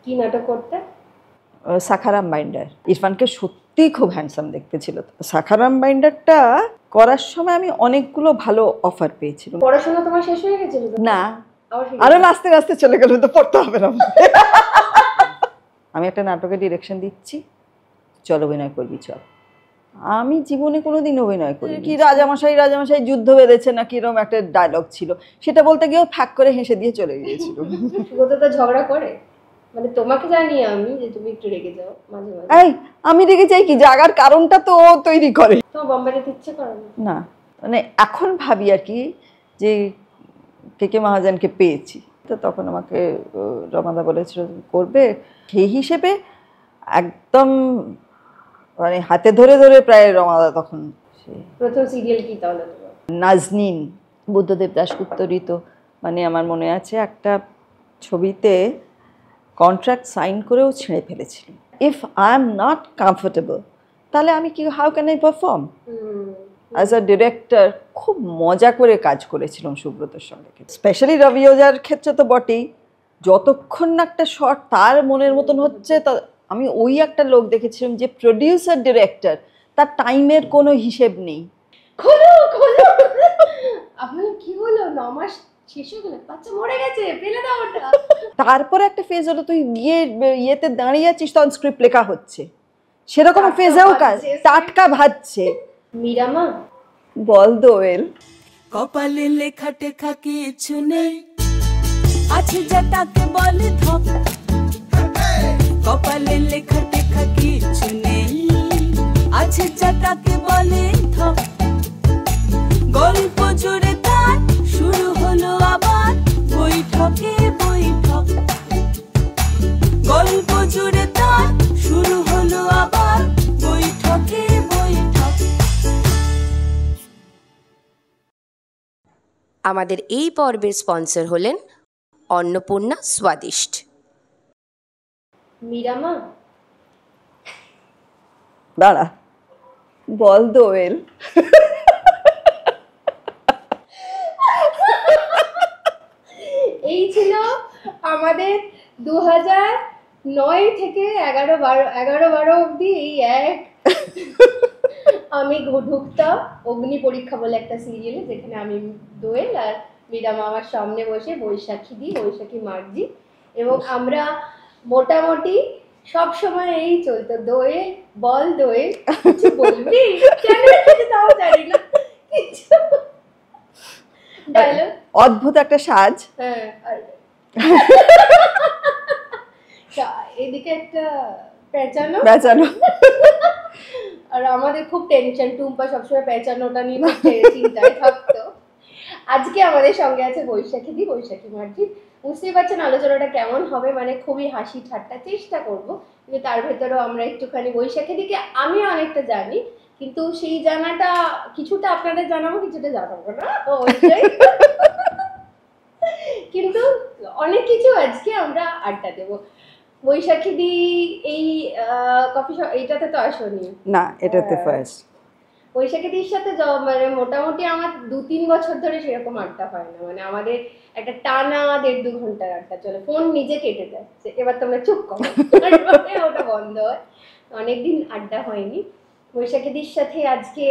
কি নাটক করতে? সাখারাম বাইন্ডার। ইরফানকে সত্যি খুব হ্যান্ডসাম দেখতে ছিল। সাখারাম বাইন্ডারটা করার সময় আমি অনেকগুলো ভালো অফার পেয়েছিলাম। পড়াশোনা তোমার শেষ হয়ে গেছিল? না, আরো নাচতে নাচতে চলে গেল, তো পড়তে হবে না। আমি একটা নাটকের ডিরেকশন দিচ্ছি, চল অভিনয় করবি চল। আমি জীবনে কোনোদিন অভিনয় করি কি, রাজামশাই রাজামশাই যুদ্ধ বেঁধেছে না কিরকম একটা ডায়লগ ছিল, সেটা বলতে গিয়েও ফ্যাক করে হেসে দিয়ে চলে গিয়েছিল। সুগতদা ঝগড়া করে? মানে তোমাকে জানি আমি যে তুমি একটু রেগে যাও মাঝে মাঝে। এই আমি রেগে যাই কি, জাগার কারণটা তো ও তৈরি করে। তোমার বোম্বে যেতে ইচ্ছে করে না? মানে এখন ভাবি আর কি যে কে কে মহাজনকে পেয়েছি, তো তখন আমাকে রমাদা বলেছিল করবে, সেই হিসেবে একদম মানে হাতে ধরে ধরে প্রায় রমাদা তখন। প্রথম সিরিয়াল কি তাহলে তোমার? নাজনীন, বুদ্ধদেব দাশগুপ্তরিত। মানে আমার মনে আছে একটা ছবিতে কন্ট্রাক্ট সাইন করেও ছেড়ে ফেলেছিল। If I am not comfortable তাহলে আমি কি, how can I perform? As a director খুব মজা করে কাজ করেছিলাম সুব্রতর সঙ্গে, স্পেশালি রবি ওজার ক্ষেত্রে তো বটেই। যতক্ষণ না একটা শট তার মনের মতন হচ্ছে, আমি ওই একটা লোক দেখেছিলাম যে প্রডিউসার ডিরেক্টর, তার টাইমের কোনো হিসেব নেই। খোলো খোলো, আপনার কি হলো? 9 মাস শেষ হয়ে গেল, বাচ্চা মরে গেছে, ফেলে দাও ওটা। তারপরে একটা ফেজ হলো তুই গিয়ে ইয়েতে দাঁড়িয়ে আছিস, তখন স্ক্রিপ্ট লেখা হচ্ছে, সেরকম ফেজেও কাজ টাটকা ভাজছে। মীরামা বল দোয়েল, কপালে লেখা টেখা কিছু নেই, আছে যা তাকে বলে ধপ। কপালে লেখা টেখা কিছু নেই, আছে যা তাকে বলে ধপ। গল্প জুড়ে তার শুরু হলো আবার বৈঠকে বৈঠক। গল্প জুড়ে তার শুরু হলো আবার বৈঠকে বৈঠক। আমাদের এই পর্বের স্পন্সর হলেন অন্নপূর্ণা স্বাদিষ্ট। মীরামা দাঁড়া, বল দোয়েল। এই ছিল আমাদের 2009 থেকে 11-12 অবধি এই এক আমি ঢুকতাম অগ্নি পরীক্ষা বলে একটা সিরিয়ালে, যেখানে আমি দোয়েল আর মীরামা আমার সামনে বসে বৈশাখী মার্জি, এবং আমরা মোটামুটি সব সময় এই চলতো, দোয়েল বল দোয়েল, কিছু বলবি? কেন তাও জানি না কিছু ডায়লগ। অদ্ভুত একটা সাজ। হ্যাঁ, এদিকে একটা পেঁচানো, আর আমাদের খুব টেনশন, টুম্পা সবসময় পেঁচানোটা নিয়ে চিন্তায় থাকতো। আজকে আমাদের সঙ্গে আছে বৈশাখী মার্জি। বুঝতেই পারছেন আলোচনাটা কেমন হবে, মানে খুবই হাসি ঠাট্টা চেষ্টা করব, কিন্তু তার ভেতরেও আমরা একটুখানি বৈশাখী দিকে আমি অনেকটা জানি, কিন্তু সেই জানাটা কিছুটা আপনাদের জানাবো, কিছুটা জানাবো না অবশ্যই। কিন্তু অনেক কিছু আজকে আমরা আড্ডা দেব। বৈশাখী দি এই কফি শপ এইটাতে তো আসনি না, এটাতে ফার্স্ট। বৈশাখী দির সাথে মানে মোটামুটি আমার 2-3 বছর ধরে সেরকম আড্ডা হয় না, মানে আমাদের একটা টানা 1.5-2 ঘন্টার আড্ডা চলে, ফোন নিজে কেটে যাচ্ছে, এবার তোমরা চুপ করো, ওটা বন্ধ হয়। অনেকদিন আড্ডা হয়নি। বৈশাখী দির সাথে আজকে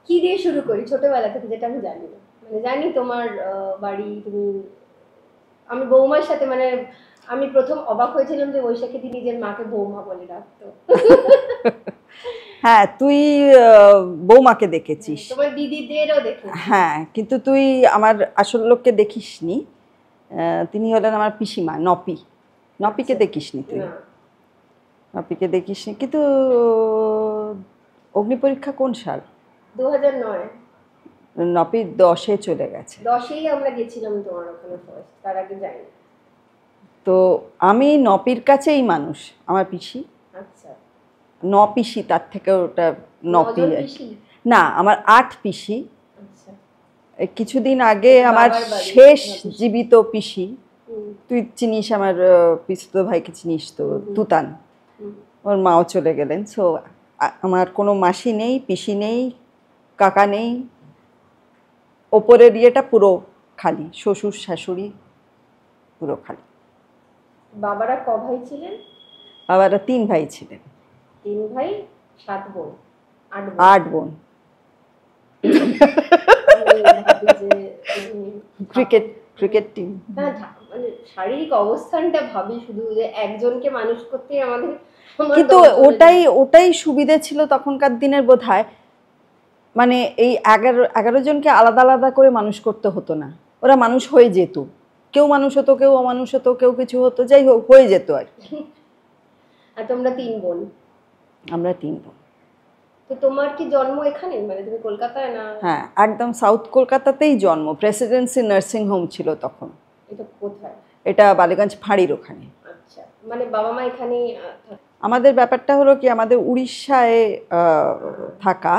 কি দিয়ে শুরু করি ছোটবেলা থেকে, যেটা আমি জানি না, মানে জানি তোমার বাড়ি, তুমি, আমি বৌমার সাথে, মানে আমি প্রথম অবাক হয়েছিলাম যে বৈশাখী দি নিজের মাকে বৌমা বলে ডাকতো। হ্যাঁ, তুই বৌমাকে দেখেছিস, তোমার দিদিদেরও দেখেছিস। হ্যাঁ, কিন্তু তুই আমার আসল লোককে দেখিসনি। তিনি হলেন আমার পিসিমা নপিকে দেখিসনি তুই, নপিকে দেখিসনি। কিন্তু অগ্নি পরীক্ষা কোন সাল? 2009। নপি 10-এ চলে গেছে। 10-এই আমরা গেছিলাম তোমার ওখানে ফার্স্ট, তার আগে যাইনি। তো আমি নপির কাছেই মানুষ, আমার পিসি। আচ্ছা, 9 পিসি, তার থেকে ওটা নপি না, আমার 8 পিসি। আচ্ছা, কিছুদিন আগে আমার শেষ জীবিত পিসি, তুই চিনিস আমার পিসতো ভাইকে চিনিস তো, তুতান, ওর মাও চলে গেলেন। সো আমার কোনো মাসি নেই, পিসি নেই, কাকা নেই, ওপরের ইয়েটা পুরো খালি, শ্বশুর শাশুড়ি পুরো খালি। বাবারা ক ভাই ছিলেন? বাবারা 3 ভাই ছিলেন। 3 ভাই 7 বোন, 8 বোন। 8 বোন। আমি ভাবি যে ক্রিকেট টিম। হ্যাঁ, মানে শারীরিক অবস্থানটা ভাবি শুধু যে একজনকে মানুষ করতেই আমার কিন্তু দম চলে যায়। ওটাই সুবিধা ছিল তখনকার দিনের বোধহয়, মানে এই 11 জনকে আলাদা আলাদা করে মানুষ করতে হতো না, ওরা মানুষ হয়ে যেত, কেউ মানুষ হতো, কেউ অমানুষ হতো, কেউ কিছু হতো, যাই হোক হয়ে যেত আর কি। আর তোমরা 3 বোন। আমরা 3 বোন। তো তোমার কি জন্ম এখানে, মানে তুমি কলকাতায় না? হ্যাঁ, একদম সাউথ কলকাতাতেই জন্ম। প্রেসিডেন্সি নার্সিং হোম ছিল তখন। এটা কোথায়? এটা বালিগঞ্জ ফাঁড়ির ওখানে। আচ্ছা, মানে বাবা মা এখানেই থাকে? আমাদের ব্যাপারটা হলো কি, আমাদের উড়িষ্যায় থাকা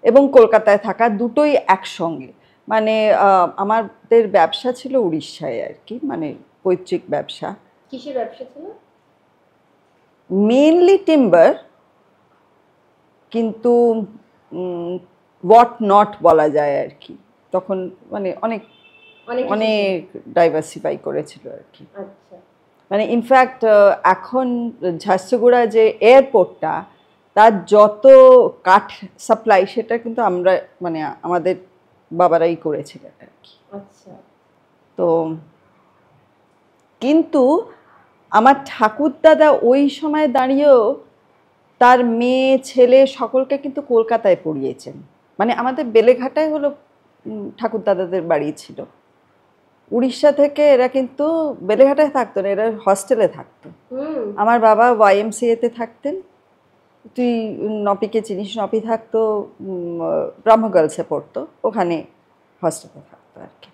এবং কলকাতায় থাকা দুটোই একসঙ্গে। মানে আমাদের ব্যবসা ছিল উড়িষ্যায় আর কি, মানে পৈতৃক ব্যবসা। কিসের ব্যবসা ছিল? মেইনলি টিম্বার, কিন্তু হোয়াট নট বলা যায় আর কি। তখন মানে অনেক অনেক ডাইভার্সিফাই করেছিল আর কি। আচ্ছা, মানে ইনফ্যাক্ট এখন ঝারসুগুড়া যে এয়ারপোর্টটা, তার যত কাঠ সাপ্লাই সেটা কিন্তু আমরা, মানে আমাদের বাবারাই করেছিলেন আর কি। আচ্ছা। তো কিন্তু আমার ঠাকুরদাদা ওই সময় দাঁড়িয়েও তার মেয়ে ছেলে সকলকে কিন্তু কলকাতায় পড়িয়েছেন। মানে আমাদের বেলেঘাটায় হলো ঠাকুরদাদাদের বাড়ি ছিল। উড়িষ্যা থেকে এরা কিন্তু বেলেঘাটায় থাকতো না, এরা হস্টেলে থাকতো। আমার বাবা YMCA-তে থাকতেন। তুই নপিকে চিনিস, নপি থাকতো ব্রহ্ম গার্লসে পড়তো, ওখানে হস্টেলে থাকতো আর কি।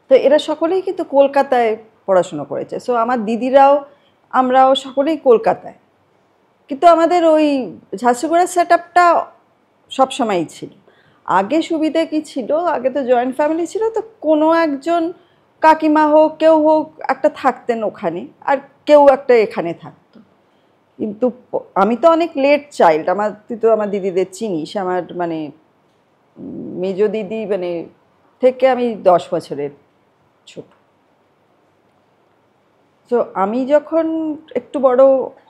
তো এরা সকলেই কিন্তু কলকাতায় পড়াশুনো করেছে। সো আমার দিদিরাও আমরাও সকলেই কলকাতায়। কিন্তু আমাদের ওই ঝারসুগুড়ার সেট আপটা সবসময়ই ছিল। আগে সুবিধা কি ছিল, আগে তো জয়েন্ট ফ্যামিলি ছিল, তো কোনো একজন কাকিমা হোক কেউ হোক একটা থাকতেন ওখানে, আর কেউ একটা এখানে থাকতো। কিন্তু আমি তো অনেক লেট চাইল্ড। তুই তো আমার দিদিদের চিনিস, আমার মানে মেজ দিদি মানে থেকে আমি 10 বছরের ছোট। তো আমি যখন একটু বড়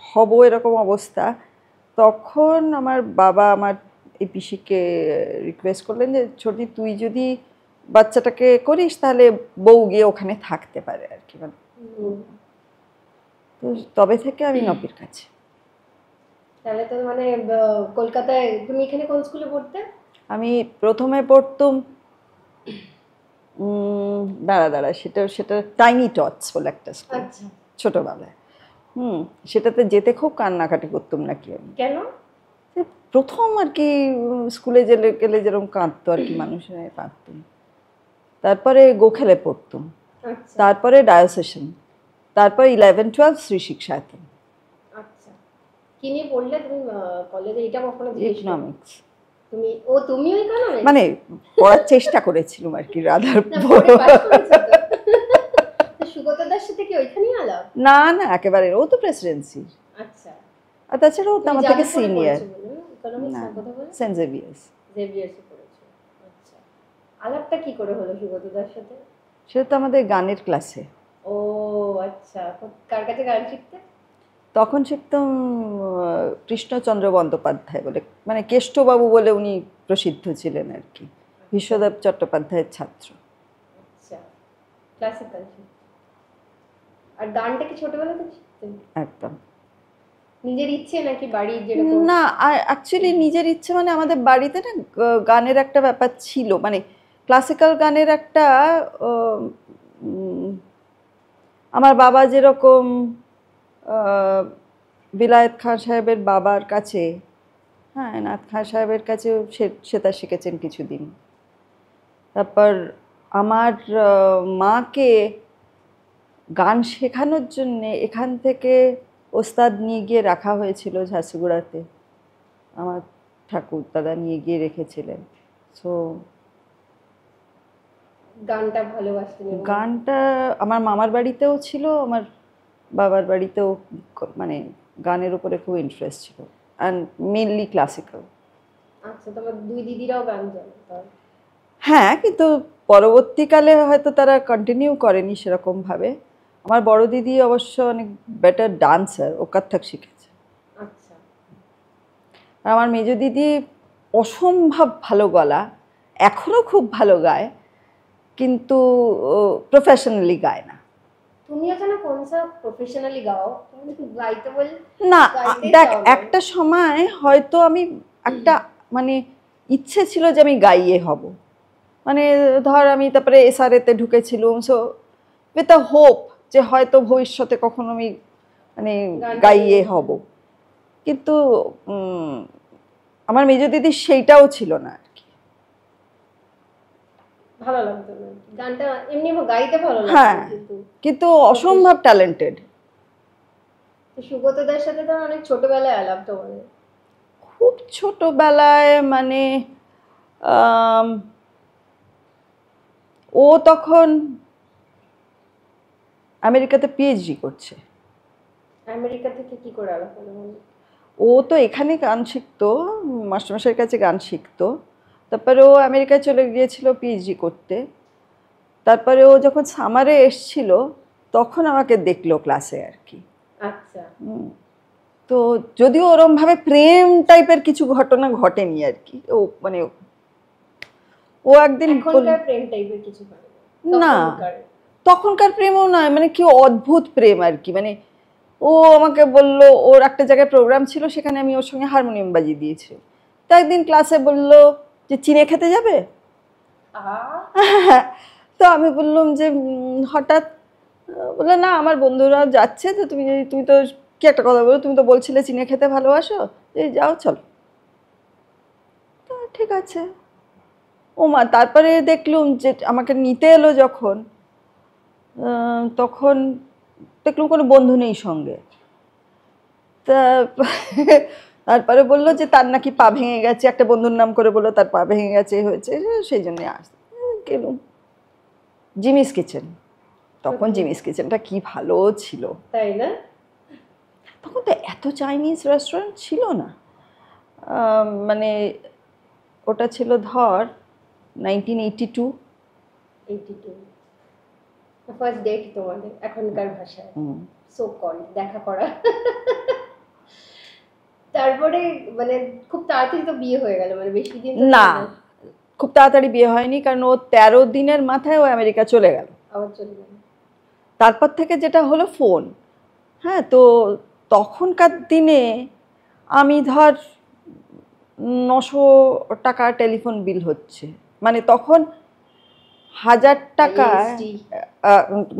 হব এরকম অবস্থা, তখন আমার বাবা আমার এই পিসিকে রিকোয়েস্ট করলেন যে ছোটি তুই যদি বাচ্চাটাকে করিস তাহলে বউ গিয়ে ওখানে থাকতে পারে আর কি। তো তবে থেকে আমি নপির কাছে। তাহলে তো মানে কলকাতায় তুমি এখানে কোন স্কুলে পড়তে? আমি প্রথমে পড়তাম দাঁড়া সেটা টাইনি টটস বলে একটা স্কুল। আচ্ছা, ছোটবেলায় সেটাতে যেতে খুব কান্নাকাটি করতাম নাকি আমি। কেন? প্রথম আর কি স্কুলে গেলে যেরকম কাঁদতো আর কি মানুষের, কাঁদতাম। তারপরে গোখেলে পড়তাম, তারপরে ডায়োসেশন, তারপর 11-12 শ্রী শিক্ষায়তন। আচ্ছা, কি নিয়ে পড়লে তুমি কলেজে? এটা কখনো ইকোনমিক্স। তুমিও ইকোনমিক্স? মানে পড়ার চেষ্টা করেছিলাম আর কি, রাধার সুগতদার সাথে কি ওইখানেই আলাপ? না না, একেবারে ও তো প্রেসিডেন্সি। আচ্ছা, আর তাছাড়া ও তো আমার থেকে সিনিয়র। ইকোনমিক্স কথা বলে সেন্ট জেভিয়ার্স পড়েছো। আচ্ছা, আলাপটা কি করে হলো সুগতদার সাথে? সেটা তো আমাদের গানের ক্লাসে। ও আচ্ছা, কার কাছে গান শিখতে? তখন শিখতাম কৃষ্ণচন্দ্র বন্দ্যোপাধ্যায় বলে, মানে কেষ্টবাবু বলে উনি প্রসিদ্ধ ছিলেন আর কি, বিশ্বদেব চট্টোপাধ্যায়ের ছাত্র। আচ্ছা, ক্লাসিক্যাল। আর গানটা কি ছোটবেলা থেকে শিখতেন? একদম নিজের ইচ্ছে নাকি বাড়ির যেরকম? না, অ্যাকচুয়ালি নিজের ইচ্ছে, মানে আমাদের বাড়িতে না গানের একটা ব্যাপার ছিল, মানে ক্লাসিক্যাল গানের একটা আমার বাবা যেরকম বিলায়েত খান সাহেবের বাবার কাছে, হ্যাঁ নাথ খান সাহেবের কাছে সেটা শিখেছেন কিছুদিন। তারপর আমার মাকে গান শেখানোর জন্যে এখান থেকে ওস্তাদ নিয়ে গিয়ে রাখা হয়েছিল ঝারসুগুড়াতে। আমার ঠাকুর দাদা নিয়ে গিয়ে রেখেছিলেন। সো গানটা ভালোবাসতেন? গানটা আমার মামার বাড়িতেও ছিল, আমার বাবার বাড়িতেও, মানে গানের উপরে খুব ইন্টারেস্ট ছিল, অ্যান্ড মেনলি ক্লাসিক্যাল। আচ্ছা, তোমার দুই দিদিরাও গান জানে? হ্যাঁ, কিন্তু পরবর্তীকালে হয়তো তারা কন্টিনিউ করেনি সেরকমভাবে। আমার বড় দিদি অবশ্য অনেক বেটার ডান্সার, ও কত্থক শিখেছে। আচ্ছা। আর আমার মেজো দিদি অসম্ভব ভালো গলা, এখনো খুব ভালো গায়, কিন্তু প্রফেশনালি গায় না। তুমি এখানে কোন সব প্রফেশনালি গাও, তুমি গাইতে বল না দেখ, একটা সময় হয়তো আমি একটা মানে ইচ্ছে ছিল যে আমি গাইয়ে হব, মানে ধর আমি তারপরে এসআরএতে ঢুকেছিলাম, সো উইথ আ হোপ যে হয়তো ভবিষ্যতে কখনো আমি মানে গাইয়ে হব, কিন্তু আমার মেজো দিদি সেইটাও ছিল না আর কি। ভালো লাগতো না গানটা, এমনি গাইতে ভালো হ্যাঁ, লাগতো কিন্তু অসম্ভব ট্যালেন্টেড। সুব্রতদার সাথে তো অনেক ছোটবেলায় আলাপ তোমাদের। খুব ছোটবেলায় মানে ও তখন আমেরিকাতে পিএইচডি করছে। আমেরিকা থেকে কি করে আলাপ হলো? ও তো এখানে গান শিখতো, মাস্টারমশাইয়ের কাছে গান শিখতো, তারপরে ও আমেরিকায় চলে গিয়েছিল পিএইচডি করতে। তারপরে ও যখন সামারে এসছিল তখন আমাকে দেখলো ক্লাসে আর কি। আচ্ছা। তো যদিও ওরমভাবে প্রেম টাইপের কিছু ঘটনা ঘটেনি আর কি, ও মানে ও একদিন প্রেম টাইপের কিছু না, তখনকার প্রেমও নয়, মানে কি অদ্ভুত প্রেম আর কি। মানে ও আমাকে বললো, ওর একটা জায়গায় প্রোগ্রাম ছিল, সেখানে আমি ওর সঙ্গে হারমোনিয়াম বাজিয়ে দিয়েছি। তো একদিন ক্লাসে বললো যে চিনে খেতে যাবে। তো আমি বললাম যে হঠাৎ, বললো না আমার বন্ধুরা যাচ্ছে, তো তুমি তো কি একটা কথা বলো, তুমি তো বলছিলে চিনে খেতে ভালোবাসো, এই যাও চলো। তো ঠিক আছে। ও মা, তারপরে দেখলুম যে আমাকে নিতে এলো যখন, তখন দেখলুম কোনো বন্ধু নেই সঙ্গে। তা তারপরে বললো যে তার নাকি পা ভেঙে গেছে, একটা বন্ধুর নাম করে বললো তার পা ভেঙে গেছে, হয়েছে, সেই জন্যে গেলুম জিমিস কিচেন। তখন জিমিস কিচেনটা কি ভালো ছিল, তাই না? তখন তো এত চাইনিজ রেস্টুরেন্ট ছিল না, মানে ওটা ছিল ধর 1982। ফার্স্ট ডেট তোমাদের এখনকার ভাষায়, সো কল দেখা করা। তারপরে মানে খুব তাড়াতাড়ি তো বিয়ে হয়ে গেল, মানে বেশি দিন না, খুব তাড়াতাড়ি বিয়ে হয়নি, কারণ ও 13 দিনের মাথায় ও আমেরিকা চলে গেল। আবার চলে গেল। তারপর থেকে যেটা হলো ফোন। হ্যাঁ, তো তখনকার দিনে আমি ধর 900 টাকা টেলিফোন বিল হচ্ছে, মানে তখন 1000 টাকা,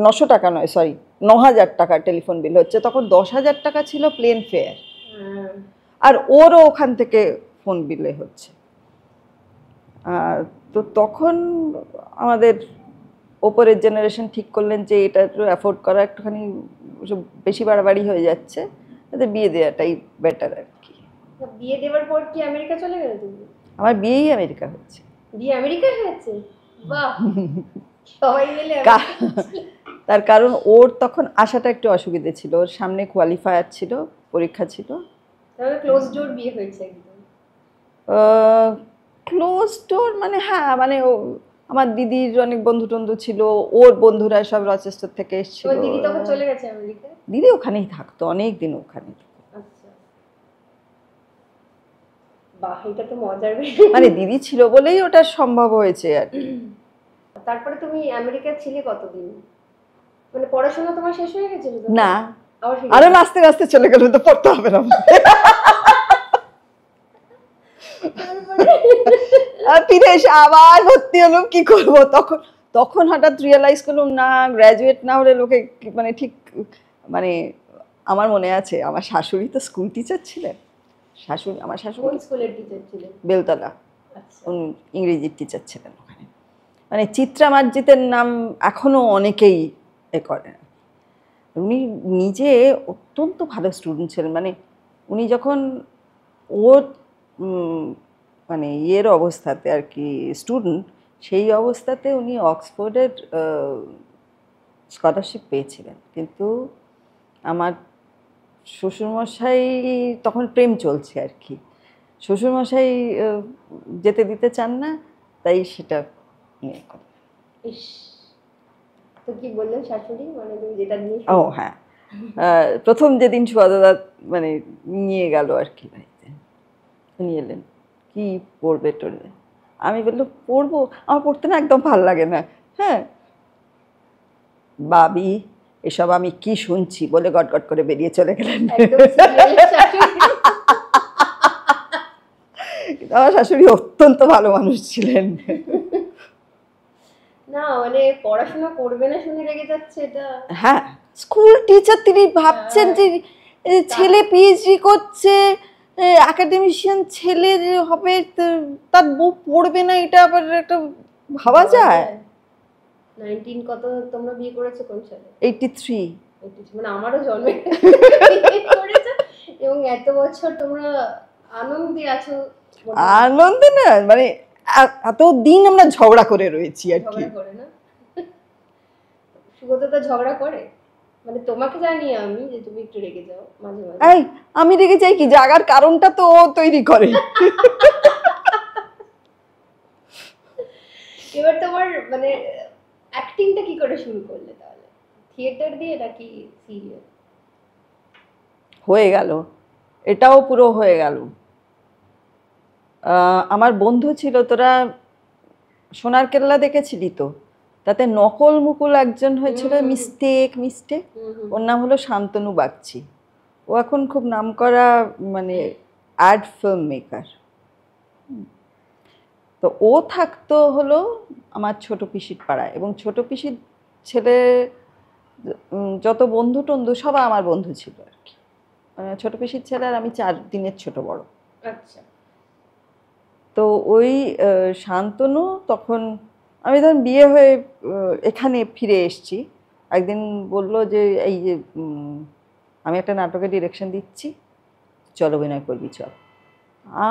900 টাকা নয় সরি, 9000 টাকা টেলিফোন বিল হচ্ছে। তখন 10,000 টাকা ছিল প্লেন ফেয়ার, আর ওরও ওখান থেকে ফোন বিলে হচ্ছে। তো তখন আমাদের ওপরের জেনারেশন ঠিক করলেন যে এটা একটু অ্যাফোর্ড করা একটুখানি বেশি বাড়াবাড়ি হয়ে যাচ্ছে, তাতে বিয়ে দেওয়াটাই বেটার আর কি। বিয়ে দেওয়ার পর কি আমেরিকা চলে গেলে তুমি? আমার বিয়েই আমেরিকা হচ্ছে। বিয়ে আমেরিকা হয়েছে? বাহ, সবাই মিলে। তার কারণ ওর তখন আসাটা একটু অসুবিধে ছিল, ওর সামনে কোয়ালিফায়ার ছিল, পরীক্ষা ছিল। তাহলে ক্লোজ ডোর বিয়ে হয়েছে একদম? ক্লোজ ডোর মানে হ্যাঁ, মানে আমার দিদির অনেক বন্ধু টন্ধু ছিল, ওর বন্ধুরা সব রচেস্টার থেকে এসেছিল। দিদি তখন চলে গেছে আমেরিকা? দিদি ওখানেই থাকতো, অনেক দিন ওখানে। আচ্ছা, বাহ, এটা তো মজার। মানে দিদি ছিল বলেই ওটা সম্ভব হয়েছে আর কি। তারপরে তুমি আমেরিকা ছিলে কতদিন? মানে পড়াশোনা তোমার শেষ হয়ে গেছিল? না, আরে আস্তে আস্তে চলে গেল, তো পড়তে হবে না। ফিরে এসে আবার ভর্তি হলাম, কি করবো। তখন হঠাৎ রিয়েলাইজ করলাম না, গ্র্যাজুয়েট না হলে লোকে মানে ঠিক, মানে আমার মনে আছে আমার শাশুড়ি তো স্কুল টিচার ছিলেন। আমার শাশুড়ি স্কুলের টিচার ছিলেন? বেলতলা, ইংরেজির টিচার ছিলেন ওখানে। মানে চিত্রা মার্জিতের নাম এখনো অনেকেই এ করেন। উনি নিজে অত্যন্ত ভালো স্টুডেন্ট ছিলেন। মানে উনি যখন ওর মানে ইয়ের অবস্থাতে আর কি, স্টুডেন্ট, সেই অবস্থাতে উনি অক্সফোর্ডের স্কলারশিপ পেয়েছিলেন। কিন্তু আমার শ্বশুরমশাই তখন প্রেম চলছে আর কি, শ্বশুরমশাই যেতে দিতে চান না, তাই সেটা নিয়ে। তো কি বললেন শাশুড়ি, মানে তুমি যেটা নিয়ে ও হ্যাঁ, প্রথম যেদিন সুয়াদাদা মানে নিয়ে গেল আর কি বাড়িতে, নিয়ে এলেন, কি পড়বে টড়বে, আমি বললাম পড়বো, আমার পড়তে না একদম ভালো লাগে না। হ্যাঁ, বাবি এসব আমি কি শুনছি বলে গটগট করে বেরিয়ে চলে গেলেন। একদম serial শাশুড়ি। আমার শাশুড়ি অত্যন্ত ভালো মানুষ ছিলেন। না মানে পড়াশোনা করবে না শুনে রেগে যাচ্ছে এটা। হ্যাঁ, স্কুল টিচার, তিনি ভাবছেন যে ছেলে পিএইচডি করছে, একাডেমিশিয়ান ছেলে যে হবে, তার বউ পড়বে না, এটা আবার একটা ভাবা যায়? 19 কত তোমরা বিয়ে করেছো কোন সালে? 83। মানে আমারও জন্মে বিয়ে করেছো এবং এত বছর তোমরা আনন্দে আছো। আনন্দে না, মানে এত দিন আমরা ঝগড়া করে রয়েছি আর কি। ঝগড়া করে না? সুগত ঝগড়া করে, মানে তোমাকে জানি আমি যে তুমি একটু রেগে যাও মাঝে মাঝে। এই আমি রেগে যাই কি, জাগার কারণটা তো ও তৈরি করে। এবার তোমার মানে অ্যাক্টিংটা কি করে শুরু করলে তাহলে? থিয়েটার দিয়ে নাকি সিরিয়াল? হয়ে গেল, এটাও পুরো হয়ে গেল। আমার বন্ধু ছিল, তোরা সোনার কেল্লা দেখেছিলি তো, তাতে নকল মুকুল একজন হয়েছিল, মিস্টেক, ওর নাম হলো শান্তনু বাগচি। ও এখন খুব নামকরা মানে অ্যাড ফিল্ম মেকার। তো ও থাকতো হলো আমার ছোট পিসির পাড়ায়, এবং ছোট পিসির ছেলে যত বন্ধু টন্ধু সবাই আমার বন্ধু ছিল আর কি। মানে ছোট পিসির ছেলে আর আমি 4 দিনের ছোট বড়। আচ্ছা। তো ওই শান্তনু তখন, আমি তখন বিয়ে হয়ে এখানে ফিরে এসেছি, একদিন বলল যে এই যে আমি একটা নাটকের ডিরেকশন দিচ্ছি, চল অভিনয় করবি চল।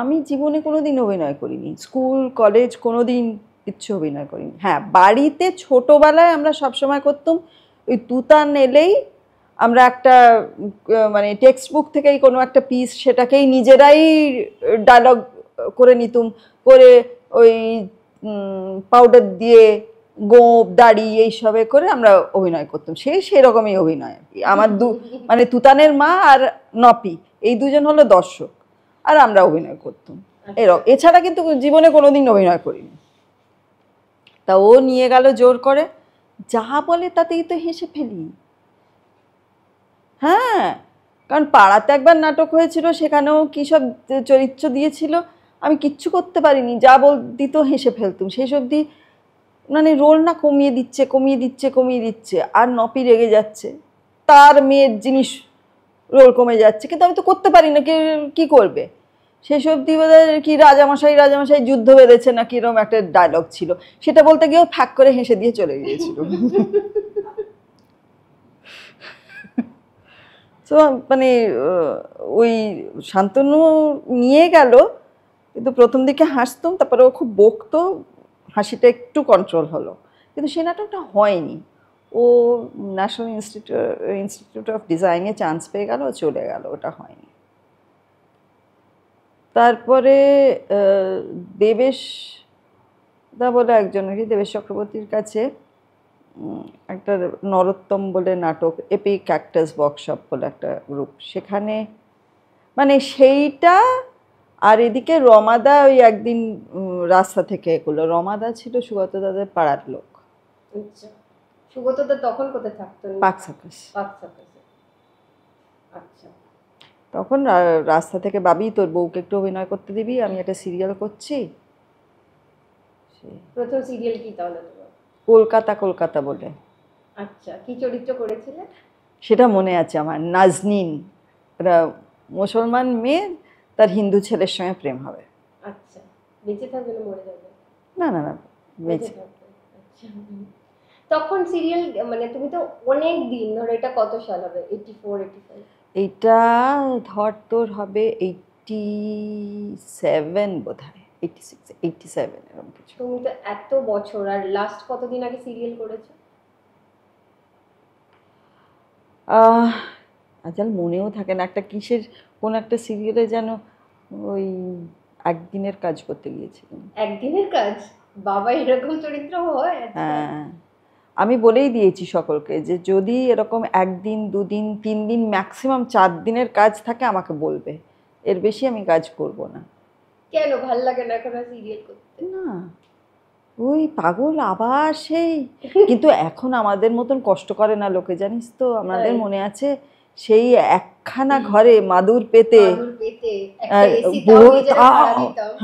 আমি জীবনে কোনোদিন অভিনয় করিনি, স্কুল কলেজ কোনোদিন কিচ্ছু অভিনয় করিনি। হ্যাঁ, বাড়িতে ছোটোবেলায় আমরা সবসময় করতাম, ওই তুতান এলেই আমরা একটা মানে টেক্সট বুক থেকেই কোনো একটা পিস, সেটাকেই নিজেরাই ডায়লগ করে নিতুম, করে ওই পাউডার দিয়ে গোঁপ দাড়ি এইসবে করে আমরা অভিনয় করতাম। সেরকমই অভিনয় আর কি। আমার মানে তুতানের মা আর নপি, এই দুজন হলো দর্শক, আর আমরা অভিনয় করতাম এরকম। এছাড়া কিন্তু জীবনে কোনোদিন অভিনয় করিনি। তা ও নিয়ে গেল জোর করে, যা বলে তাতেই তো হেসে ফেলি। হ্যাঁ, কারণ পাড়াতে একবার নাটক হয়েছিল, সেখানেও কী সব চরিত্র দিয়েছিল, আমি কিচ্ছু করতে পারিনি, যা দিত হেসে ফেলতুম। সেই সব দিয়ে মানে রোল না কমিয়ে দিচ্ছে, আর নপি রেগে যাচ্ছে, তার মেয়ের জিনিস রোল কমে যাচ্ছে, কিন্তু আমি তো করতে পারি না, কি করবে? সেই সব দিয়ে কি রাজামশাই যুদ্ধ বেঁধেছে না, কিরকম একটা ডায়লগ ছিল, সেটা বলতে গিয়েও ফ্যাক করে হেসে দিয়ে চলে গিয়েছিল। তো মানে ওই শান্তনু নিয়ে গেল, কিন্তু প্রথম দিকে হাসতাম, তারপরে ও খুব বকতো, হাসিটা একটু কন্ট্রোল হলো, কিন্তু সে নাটকটা হয়নি। ও ন্যাশনাল ইনস্টিটিউট অফ ডিজাইনে চান্স পেয়ে গেল, চলে গেল, ওটা হয়নি। তারপরে দেবেশ দা বলে একজন, দেবেশ চক্রবর্তীর কাছে একটা নরোত্তম বলে নাটক, এপিক ক্যাক্টাস ওয়ার্কশপ বলে একটা গ্রুপ, সেখানে মানে সেইটা। আর এদিকে রমাদা ওই একদিন রাস্তা থেকে এগুলো, রমাদা ছিল সুগত দাদের পাড়ার লোক। আচ্ছা, সুগত দা তখন কোথায় থাকতো? Park circus. আচ্ছা, তখন রাস্তা থেকে, বাবি তোর বউকে একটু অভিনয় করতে দিবি, আমি একটা সিরিয়াল করছি। প্রথম সিরিয়াল কি তাহলে? কলকাতা বলে। আচ্ছা, কি চরিত্র করেছিলে? সেটা মনে আছে আমার, নাজনীন, একটা মুসলমান মেয়ে, তার হিন্দু ছেলের সঙ্গে প্রেম হবে। আচ্ছা, বেঁচে থাকবে না মরে যাবে? না, বেঁচে থাকবে। আচ্ছা, তখন সিরিয়াল মানে তুমি তো অনেক দিন ধরে, এটা কত সাল হবে? 84, 85? এইটা ধর তোর হবে 87 বোধহয়, 86, 87 এরকম কিছু। তুমি তো এত বছর, আর লাস্ট কতদিন আগে সিরিয়াল করেছো? আজকাল মনেও থাকে না, একটা কিসের কোন একটা সিরিয়ালে যেন ওই একদিনের কাজ করতে গিয়েছিলাম। একদিনের কাজ? বাবা, এরকম চরিত্র হয়? হ্যাঁ, আমি বলেই দিয়েছি সকলকে যে যদি এরকম 1 দিন 2 দিন 3 দিন ম্যাক্সিমাম 4 দিনের কাজ থাকে আমাকে বলবে, এর বেশি আমি কাজ করব না। কেন ভাল লাগে না এখন সিরিয়াল করতে? না ওই পাগল আবার সেই, কিন্তু এখন আমাদের মতন কষ্ট করে না লোকে, জানিস তো, আমাদের মনে আছে সেই একখানা ঘরে মাদুর পেতে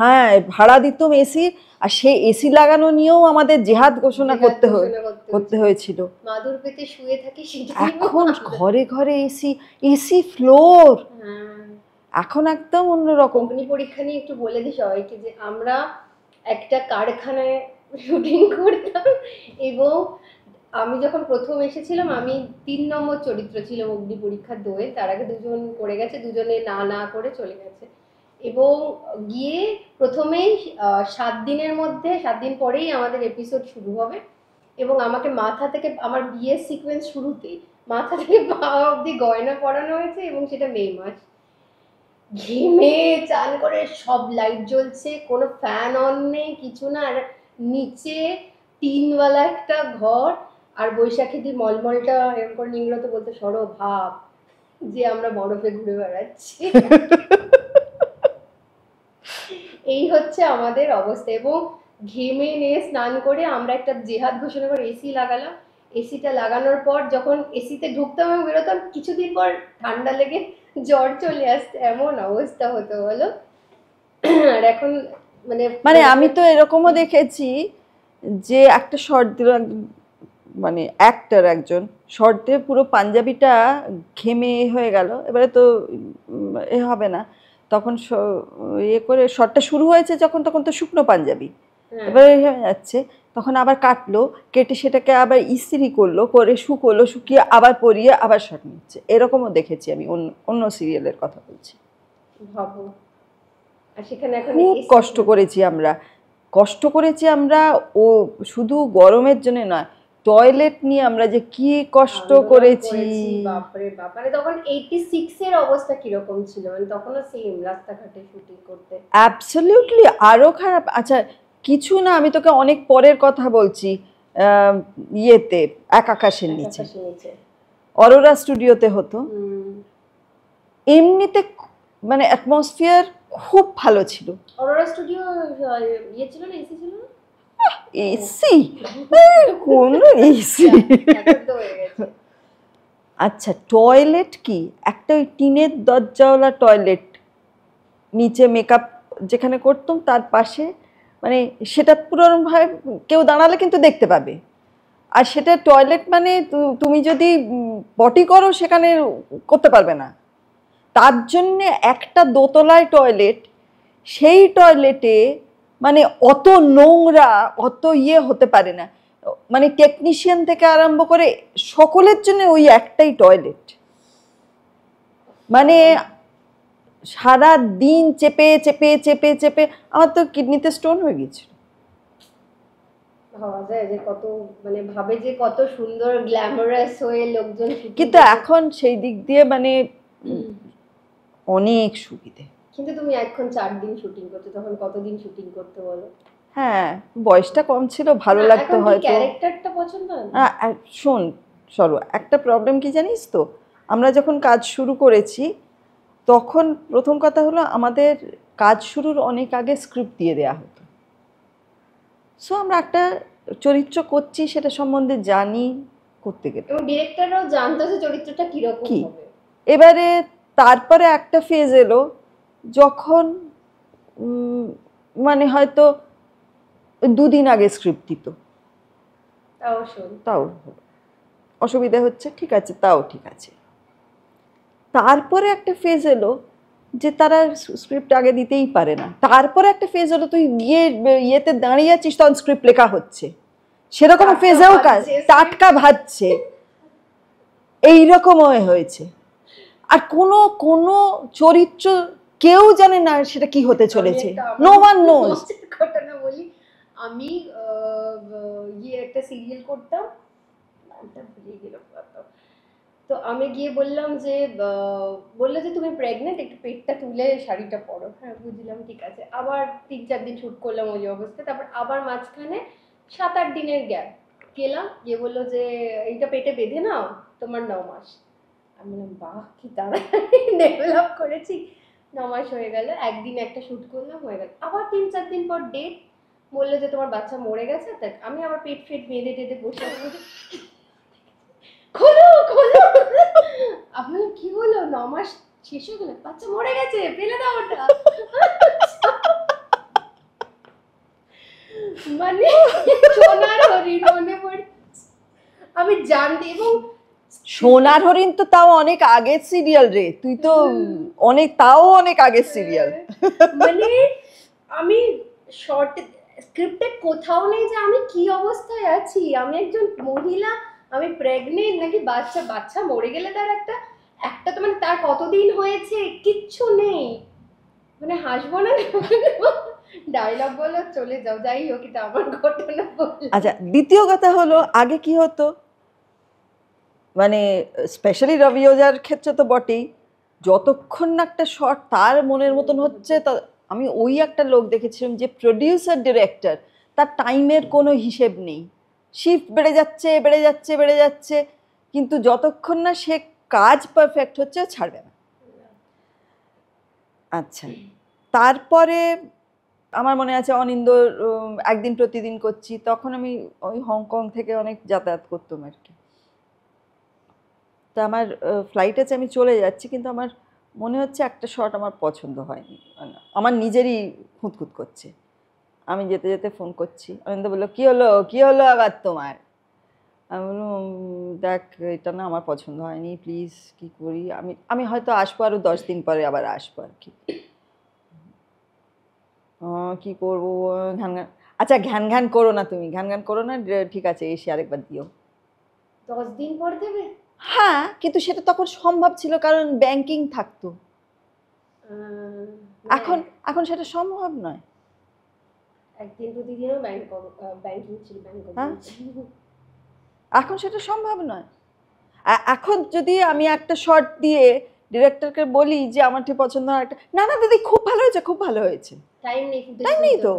হ্যাঁ ভাড়া দিতাম এসি, আর সেই এসি লাগানো নিয়েও আমাদের জেহাদ ঘোষণা করতে হয়েছিল। মাদুর পেতে শুয়ে থাকি। এখন ঘরে ঘরে এসি, এসি ফ্লোর, এখন একদম অন্যরকম। অগ্নি পরীক্ষা নিয়ে একটু বলে দিই সবাইকে যে আমরা একটা কারখানায় শুটিং করতাম, এবং আমি যখন প্রথম এসেছিলাম আমি 3 নম্বর চরিত্র ছিলাম অগ্নি পরীক্ষার দোয়ে। তার আগে 2জন করে গেছে, 2জনে না করে চলে গেছে। এবং গিয়ে প্রথমেই 7 দিনের মধ্যে 7 দিন পরেই আমাদের এপিসোড শুরু হবে, এবং আমাকে মাথা থেকে আমার বিয়ের সিকোয়েন্স শুরুতেই মাথা থেকে পা অব্দি গয়না পরানো হয়েছে, এবং সেটা মে মাস। ঘেমে চান করে, সব লাইট জ্বলছে, কোনো ফ্যান অন নেই, কিছু না, আর নিচে টিনওয়ালা একটা ঘর, আর বৈশাখী দি মলমলটা এরকম করে নিংড়ত বলতে সরো ভাব যে আমরা বরফে ঘুরে বেড়াচ্ছি। এই হচ্ছে আমাদের অবস্থা। এবং ঘেমে নিয়ে স্নান করে আমরা একটা জেহাদ ঘোষণা করে এসি লাগালাম। এসিটা লাগানোর পর যখন এসিতে ঢুকতাম এবং বেরোতাম, কিছুদিন পর ঠান্ডা লেগে জ্বর চলে আসতে, এমন অবস্থা হতো বলো। আর এখন মানে আমি তো এরকমও দেখেছি যে একটা শর্ট দিল, মানে অ্যাক্টর একজন শর্ট দিয়ে পুরো পাঞ্জাবিটা ঘেমে হয়ে গেল, এবারে তো এ হবে না, তখন ইয়ে করে শর্টটা শুরু হয়েছে যখন, তখন তো শুকনো পাঞ্জাবি, এবারে হয়ে যাচ্ছে, তখন আবার কাটলো, কেটে সেটাকে আবার ইস্ত্রি করলো, করে শুকোলো, শুকিয়ে আবার পরিয়ে আবার শর্ট নিচ্ছে, এরকমও দেখেছি আমি অন্য সিরিয়ালের কথা বলছি। ভাবো, আর সেখানে এখন খুব কষ্ট করেছি আমরা, ও শুধু গরমের জন্য নয়, টয়লেট নিয়ে আমরা যে কি কষ্ট করেছি, বাপরে বাপ। মানে তখন 86 এর অবস্থা কিরকম ছিল, মানে তখনও সেম রাস্তাঘাটে শুটিং করতে। অ্যাবসলিউটলি আরো খারাপ। আচ্ছা কিছু না, আমি তোকে অনেক পরের কথা বলছি, ইয়েতে এক আকাশের নিচে অরোরা স্টুডিওতে হতো, এমনিতে মানে অ্যাটমসফিয়ার খুব ভালো ছিল। অরোরা স্টুডিও ইয়ে ছিল না, এসি ছিল না? এসি কোন এসি? আচ্ছা টয়লেট কি, একটা ওই টিনের দরজাওয়ালা টয়লেট, নিচে মেকআপ যেখানে করতাম তার পাশে, মানে সেটা পুরোভাবে কেউ দাঁড়ালে কিন্তু দেখতে পাবে, আর সেটা টয়লেট মানে তুমি যদি পটি করো সেখানে করতে পারবে না, তার জন্যে একটা দোতলায় টয়লেট, সেই টয়লেটে মানে অত নোংরা, অত ইয়ে হতে পারে না, মানে টেকনিশিয়ান থেকে আরম্ভ করে সকলের জন্য ওই একটাই টয়লেট, মানে সারা দিন চেপে চেপে চেপে চেপে আমার তো কিডনিতে স্টোন হয়ে গিয়েছিল। ভাবা যায় যে কত, মানে ভাবে যে কত সুন্দর গ্ল্যামারাস হয়ে লোকজন, কিন্তু এখন সেই দিক দিয়ে মানে অনেক সুবিধে। কিন্তু তুমি এখন 4 দিন শুটিং করতে, তখন কতদিন শুটিং করতে বলো? হ্যাঁ বয়সটা কম ছিল, ভালো লাগতো হয়তো। ক্যারেক্টারটা পছন্দ হয় না? শোন সরো, একটা প্রবলেম কি জানিস তো, আমরা যখন কাজ শুরু করেছি তখন প্রথম কথা হলো আমাদের কাজ শুরুর অনেক আগে স্ক্রিপ্ট দিয়ে দেওয়া হতো, সো আমরা একটা চরিত্র করছি সেটা সম্বন্ধে জানি করতে গেলে, এবং ডিরেক্টরও জানতো যে চরিত্রটা কিরকম হবে। এবারে তারপরে একটা ফেজ এলো যখন মানে হয়তো 2 দিন আগে স্ক্রিপ্ট দিত, তাও অসুবিধা হচ্ছে, ঠিক আছে তাও ঠিক আছে। তারপরে একটা ফেজ এলো যে তারা স্ক্রিপ্ট আগে দিতেই পারে না, তারপরে একটা ফেজ হলো তুই গিয়ে ইয়েতে দাঁড়িয়ে আছিস তখন স্ক্রিপ্ট লেখা হচ্ছে, সেরকম ফেজেও কাজ টাটকা ভাজছে, এইরকম হয়েছে। আর কোনো কোনো চরিত্র কেউ জানে না সেটা কি হতে চলেছে, নো ওয়ান নোজ। ঘটনা বলি, আমি একটা সিরিয়াল করতাম, তো আমি গিয়ে বললাম যে বললো যে তুমি প্রেগনেন্ট, একটু পেটটা তুলে শাড়িটা পরো। হ্যাঁ বুঝলাম, ঠিক আছে। আবার 3-4 দিন শুট করলাম ওই অবস্থায়, তারপর আবার মাঝখানে 7-8 দিনের গ্যাপ, গেলাম, গিয়ে বললো যে এইটা পেটে বেঁধে নাও, তোমার 9 মাস। আমি বললাম বাহ কি তাড়াতাড়ি ডেভেলপ করেছি, 9 মাস হয়ে গেল। একদিন একটা শুট করলাম, হয়ে গেল। আবার 3-4 দিন পর ডেট, বললো যে তোমার বাচ্চা মরে গেছে। তাই আমি আবার পেট ফেট বেঁধে টেঁধে বসে আছি, খোলো খোলো। আমি কি হলো, 9 মাস শেষ হয়ে গেল, বাচ্চা মরে গেছে, ফেলে দাও ওটা। মানে সোনার হরিণ মনে পড়ছে, আমি জানতে। এবং সোনার হরিণ তো তাও অনেক আগের সিরিয়াল রে, তুই তো অনেক আগের সিরিয়াল। মানে আমি শর্ট স্ক্রিপ্টে কোথাও নেই যে আমি কি অবস্থায় আছি, আমি একজন মহিলা, আমি প্রেগনেন্ট নাকি বাচ্চা, বাচ্চা মরে গেলে তার একটা একটা তো মানে তার কতদিন হয়েছে কিচ্ছু নেই, মানে হাসবো না, ডায়লগ বলো চলে যাও। যাই হোক, এটা আমার ঘটনা বললাম। আচ্ছা, দ্বিতীয় কথা হলো, আগে কি হতো, মানে স্পেশালি রবি ওজার ক্ষেত্রে তো বটেই, যতক্ষণ না একটা শট তার মনের মতন হচ্ছে, আমি ওই একটা লোক দেখেছিলাম যে প্রডিউসার ডিরেক্টর, তার টাইমের কোনো হিসেব নেই, শিফট বেড়ে যাচ্ছে বেড়ে যাচ্ছে বেড়ে যাচ্ছে, কিন্তু যতক্ষণ না সে কাজ পারফেক্ট হচ্ছে ছাড়বে না। আচ্ছা, তারপরে আমার মনে আছে অনিন্দর একদিন প্রতিদিন করছি, তখন আমি ওই হংকং থেকে অনেক যাতায়াত করতাম আর কি। তা আমার ফ্লাইট আছে, আমি চলে যাচ্ছি, কিন্তু আমার মনে হচ্ছে একটা শট আমার পছন্দ হয়নি, আমার নিজেরই খুঁতখুত করছে। আমি যেতে যেতে ফোন করছি, অনিন্দ বললো কী হলো কী হলো আবার তোমার? আমি বললাম দেখ এটা না আমার পছন্দ হয়নি, প্লিজ কী করি, আমি হয়তো আসবো আরও 10 দিন পরে, আবার আসবো আর কি। কী করবো, ঘ্যান ঘ্যান। আচ্ছা ঘ্যান ঘ্যান করো না, তুমি ঘ্যান ঘ্যান করো না, ঠিক আছে এসে আরেকবার দিও। 10 দিন পর দেবে? হ্যাঁ, কিন্তু সেটা তখন সম্ভব ছিল কারণ ব্যাংকিং থাকতো, এখন এখন সেটা সম্ভব নয়। একদিন প্রতিদিনও ব্যাংকিং ছিল, এখন সেটা সম্ভব নয়। এখন যদি আমি একটা শর্ট দিয়ে ডিরেক্টরকে বলি যে আমার ঠিক পছন্দ হয় একটা, না না দিদি খুব ভালো হয়েছে খুব ভালো হয়েছে, টাইম নেই তো।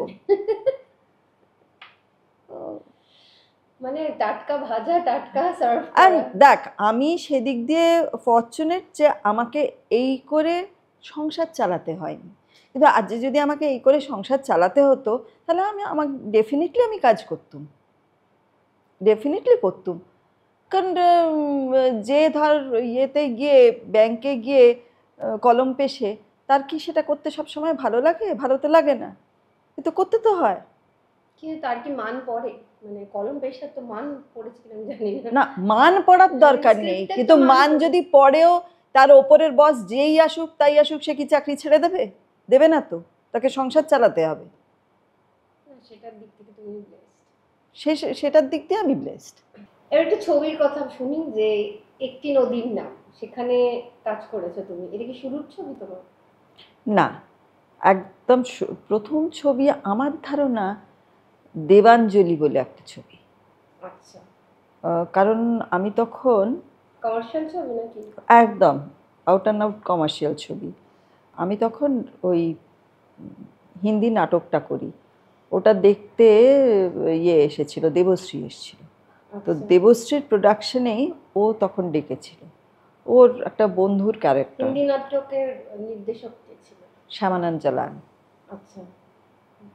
মানে টাটকা ভাজা টাটকা সার্ভ আর দেখ, আমি সেদিক দিয়ে ফরচুনেট যে আমাকে এই করে সংসার চালাতে হয়নি, কিন্তু আজ যদি আমাকে এই করে সংসার চালাতে হতো তাহলে আমার ডেফিনেটলি আমি কাজ করতাম, ডেফিনেটলি করতাম। কারণ যে ধর ইয়েতে গিয়ে ব্যাংকে গিয়ে কলম পেশে, তার কি সেটা করতে সব সময় ভালো লাগে? ভালো তো লাগে না, কিন্তু করতে তো হয়। কিন্তু তার কি মান পড়ে, মানে কলম পেশার তো মান পড়েছে কিনা জানি না, মান পড়ার দরকার নেই, কিন্তু মান যদি পড়েও তার ওপরের বস যেই আসুক তাই আসুক, সে কি চাকরি ছেড়ে দেবে? দেবে না তো, তাকে সংসার চালাতে হবে। সেটার দিক থেকে তুমি ব্লেসড, সেটার দিক দিয়ে আমি ব্লেসড। এবার একটা ছবির কথা শুনি, যে একটি নদীর নাম, সেখানে কাজ করেছো তুমি, এটা কি শুরুর ছবি তোমার? না, একদম প্রথম ছবি আমার ধারণা দেবাঞ্জলি বলে একটা ছবি। আচ্ছা, কারণ আমি তখন কমার্শিয়াল ছবি নাকি? একদম আউট অ্যান্ড আউট কমার্শিয়াল ছবি। আমি তখন ওই হিন্দি নাটকটা করি, ওটা দেখতে এসেছিল, দেবশ্রী এসেছিল। তো দেবশ্রীর প্রোডাকশনেই ও তখন ডেকেছিল, ওর একটা বন্ধুর ক্যারেক্টার। হিন্দি নাটকের নির্দেশক কে ছিল? শ্যামানন্দ জালান। আচ্ছা,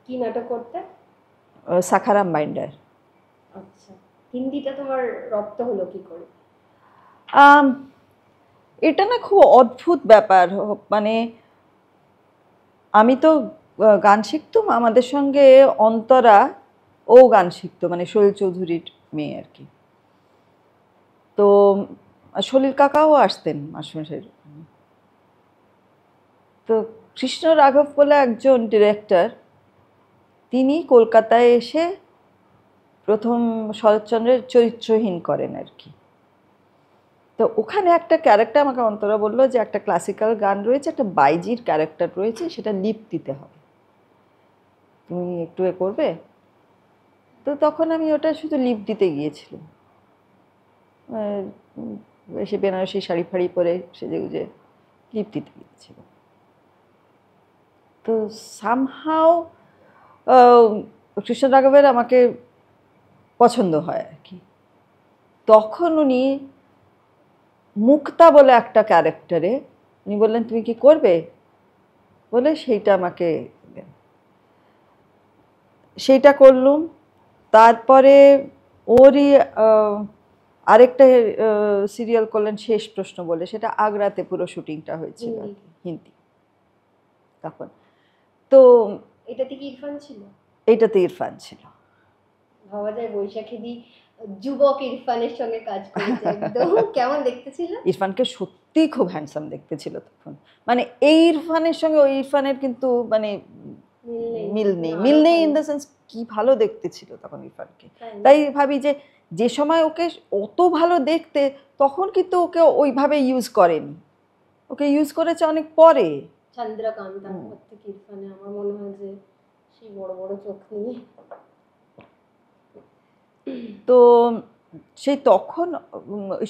কি নাটক করতে? সাখারাম বাইন্ডার। আচ্ছা, হিন্দিটা তোমার রপ্ত হলো কি করে? এটা না খুব অদ্ভুত ব্যাপার, মানে আমি তো গান শিখতাম, আমাদের সঙ্গে অন্তরা ও গান শিখতো, মানে সলিল চৌধুরীর মেয়ে আর কি। তো সলিল কাকাও আসতেন মাস্টারমশাইয়ের। তো কৃষ্ণ রাঘব বলে একজন ডিরেক্টর, তিনি কলকাতায় এসে প্রথম শরৎচন্দ্রের চরিত্রহীন করেন আর কি। তো ওখানে একটা ক্যারেক্টার আমাকে অন্তরা বললো যে একটা ক্লাসিক্যাল গান রয়েছে, একটা বাইজির ক্যারেক্টার রয়েছে, সেটা লিপ দিতে হবে, তুমি একটু করবে? তো তখন আমি ওটা শুধু লিপ দিতে গিয়েছিলাম, এসে বেনারসি শাড়ি ফাড়ি পরে সেজে গুজে লিপ দিতে গিয়েছিলাম। তো সামহাও কৃষ্ণ রাঘবের আমাকে পছন্দ হয় আর কি। তখন উনি মুক্তা বলে একটা ক্যারেক্টারে উনি বললেন তুমি কি করবে বলে সেইটা আমাকে দেন। সেইটা করলুম। তারপরে ওরই আরেকটা সিরিয়াল করলেন শেষ প্রশ্ন বলে, সেটা আগ্রাতে পুরো শুটিংটা হয়েছিল আর কি, হিন্দি। তখন তো এটাতে কি ইরফান ছিল? এইটাতে ইরফান ছিল। ভাবা যায় বৈশাখী দি যুবক ইরফানের সঙ্গে কাজ করেছে, একদম কেমন দেখতে ছিল? ইরফানকে সত্যি খুব হ্যান্ডসাম দেখতে ছিল তখন, মানে এই ইরফানের সঙ্গে ওই ইরফানের কিন্তু মানে মিল নেই ইন দ্য সেন্স কি ভালো দেখতে ছিল তখন ইরফানকে। তাই ভাবি যে যে সময় ওকে অত ভালো দেখতে তখন কিন্তু ওকে ওইভাবে ইউজ করেনি, ওকে ইউজ করেছে অনেক পরে। চন্দ্রকান্ত তারপর থেকে ইরফানে আমার মনে হয় যে সেই বড় বড় চোখ নিয়ে। তো সেই তখন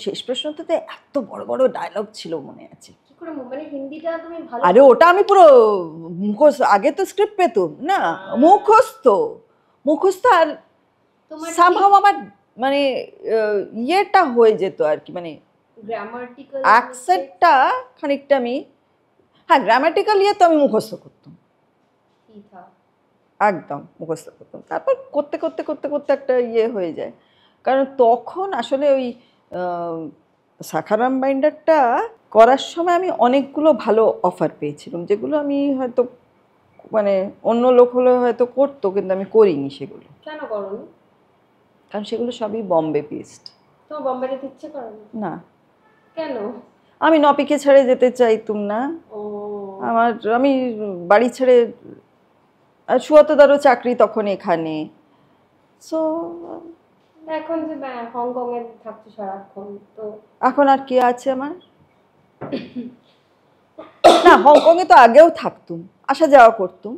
শেষ প্রশ্নটাতে এত বড় বড় ডায়লগ ছিল মনে আছে। কি করে মানে হিন্দিটা তুমি ভালো? আরে ওটা আমি পুরো মুখস্থ, আগে তো স্ক্রিপ্ট পেতুম না, মুখস্থ আর সামহাও আমার মানে ইয়েটা হয়ে যেত আর কি, মানে গ্রামাটিক্যাল অ্যাকসেন্টটা খানিকটা আমি, হ্যাঁ গ্রামাটিক্যাল ইয়ে তো আমি মুখস্থ করতাম, একদম মুখস্থ করতাম। তারপর করতে করতে করতে করতে একটা ইয়ে হয়ে যায়, কারণ তখন আসলে ওই সাখারাম বাইন্ডারটা করার সময় আমি অনেকগুলো ভালো অফার পেয়েছিলাম, যেগুলো আমি হয়তো মানে অন্য লোক হলে হয়তো করতো, কিন্তু আমি করিনি সেগুলো। কেন করোনি? কারণ সেগুলো সবই বম্বে বেসড। তো বম্বে যেতে ইচ্ছে করে না? কেন? আমি নপিকে ছেড়ে যেতে চাইতুম না। আমি বাড়ি ছেড়ে, সুয়াতদারও চাকরি তখন এখানে, সো এখন যে হংকং এ থাকছো সারাক্ষণ, তো এখন আর কি আছে আমার? না হংকং এ তো আগেও থাকতুম, আসা যাওয়া করতুম,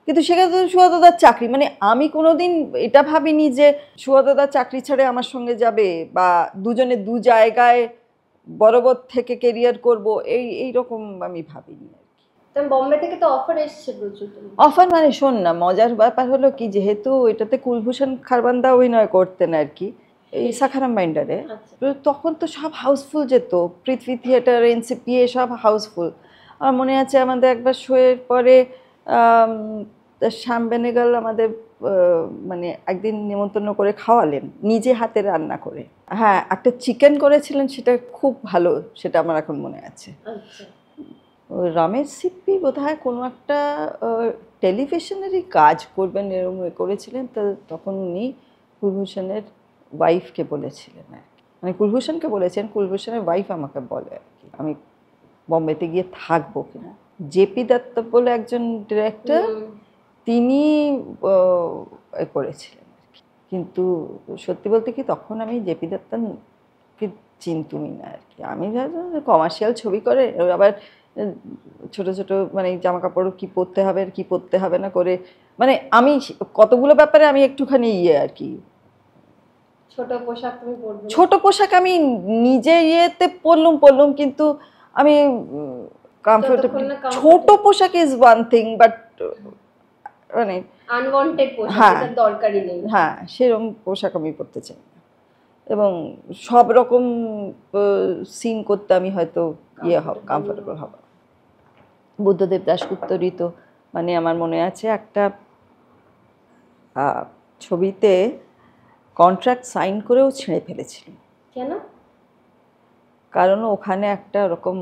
কিন্তু সেখানে তো সুয়াতদার চাকরি, মানে আমি কোনোদিন এটা ভাবিনি যে সুয়াতদার চাকরি ছেড়ে আমার সঙ্গে যাবে বা দুজনে দু জায়গায় বরাবর থেকে কেরিয়ার করব, এইরকম আমি ভাবিনি। বম্বে থেকে তো অফার এসেছে প্রচুর। অফার মানে শোন না, মজার ব্যাপার হলো কি, যেহেতু এটাতে কুলভূষণ খারবান্দা অভিনয় করতেন আর কি এই সাখারাম বাইন্ডারে, তখন তো সব হাউসফুল যেত, পৃথ্বী থিয়েটার, এনসিপিএ সব হাউসফুল। আমার মনে আছে আমাদের একবার শোয়ের পরে শ্যাম বেনেগল আমাদের মানে একদিন নিমন্ত্রণ করে খাওয়ালেন, নিজে হাতে রান্না করে। হ্যাঁ একটা চিকেন করেছিলেন, সেটা খুব ভালো, সেটা আমার এখন মনে আছে। রমেশ সিপ্পি বোধহয় কোনো একটা টেলিভিশনেরই কাজ করবেন এরকম করেছিলেন, তো তখন উনি কুলভূষণের ওয়াইফকে বলেছিলেন আর কি, মানে কুলভূষণকে বলেছেন, কুলভূষণের ওয়াইফ আমাকে বলে আর কি আমি বম্বেতে গিয়ে থাকবো কিনা। জেপি দত্ত বলে একজন ডিরেক্টর, তিনি করেছিলেন আর কি, কিন্তু সত্যি বলতে কি তখন আমি জেপি দত্তকে চিনতুমই না আর কি। আমি কমার্শিয়াল ছবি করে, আবার ছোট ছোট মানে জামা কাপড় কি পরতে হবে আর কি পরতে হবে না করে, মানে আমি কতগুলো ব্যাপারে আমি একটুখানি ইয়ে আর কি, ছোট পোশাক আমি নিজে ইয়েতে পরলুম, কিন্তু আমি কমফোর্টেবল, ছোট পোশাক ইজ ওয়ান থিং, বাট মানে আনওয়ান্টেড পোশাক দরকারই নেই, হ্যাঁ সেরকম পোশাক আমি পরতে চাই না, এবং সব রকম সিন করতে আমি হয়তো ইয়ে হব, কমফোর্টেবল হব। বুদ্ধদেব দাশগুপ্তরই তো মানে আমার মনে আছে একটা ছবিতে কন্ট্রাক্ট সাইন করেও ছিঁড়ে ফেলেছিল। কেন? কারণ ওখানে একটা রকম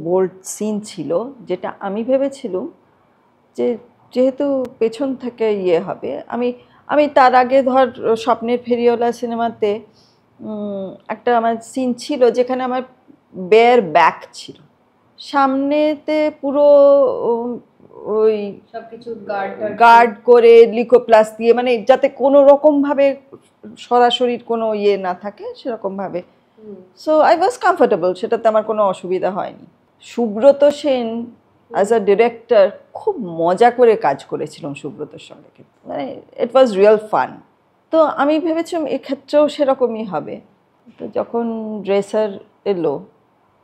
বোল্ড সিন ছিল, যেটা আমি ভেবেছিলাম যে যেহেতু পেছন থেকে ইয়ে হবে, আমি তার আগে ধর স্বপ্নের ফেরিওয়ালা সিনেমাতে একটা আমার সিন ছিল যেখানে আমার বেয়ার ব্যাক ছিল, সামনেতে পুরো ওই সবকিছু গার্ড করে লিকোপ্লাস দিয়ে, মানে যাতে কোনো রকমভাবে সরাসরি কোনো ইয়ে না থাকে সেরকমভাবে। সো আই ওয়াজ কমফোর্টেবল, সেটাতে আমার কোনো অসুবিধা হয়নি। Subrata Sen as a director খুব মজা করে কাজ করেছিলাম সুব্রতর সঙ্গে, কিন্তু মানে ইট ওয়াজ রিয়েল ফান। তো আমি ভেবেছিলাম এক্ষেত্রেও সেরকমই হবে। তো যখন ড্রেসার এলো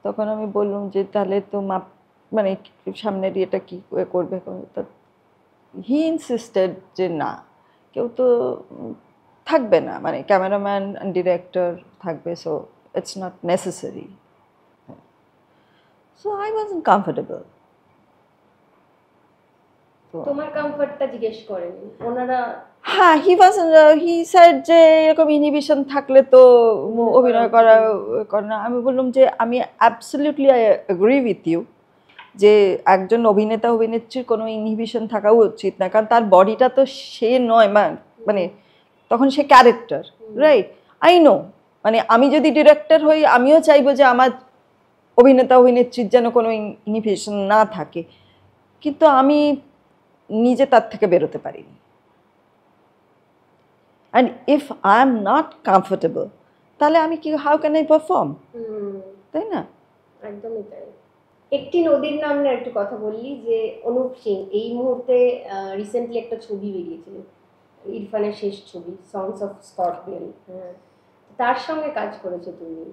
তখন আমি বললাম যে তাহলে তো মাপ মানে সামনের ইয়েটা কী করবে, হি ইনসিস্টেড যে না কেউ তো থাকবে না, মানে ক্যামেরাম্যান ডিরেক্টর থাকবে, so it's not necessary. So I wasn't comfortable. তোমার কমফর্টটা জিজ্ঞেস করেনি ওনারা? হ্যাঁ, হি সেড যে এরকম ইনহিবিশন থাকলে তো অভিনয় করা করে না। আমি বললাম যে আমি absolutely I agree with you যে একজন অভিনেতা অভিনেত্রীর কোনো ইনহিবিশন থাকা উচিত না, কারণ তার বডিটা তো সে নয়, মানে তখন সে ক্যারেক্টার, রাইট? আই নো, মানে আমি যদি ডিরেক্টর হই আমিও চাইবো যে আমার অভিনেতা অভিনেত্রীর যেন কোনো ইনহিবিশন না থাকে, কিন্তু আমি নিজে তার থেকে বেরোতে পারিনি। And if I am not comfortable, তাহলে আমি কি, how can I perform? তাই না? একদমই তাই। একটি নদীর নাম নিয়ে একটু কথা বললি, যে অনুপ সিং এই মুহূর্তে রিসেন্টলি একটা ছবি বেরিয়েছিল, ইরফানের শেষ ছবি সংস অফ স্করপিয়ন, তার সঙ্গে কাজ করেছো তুমি।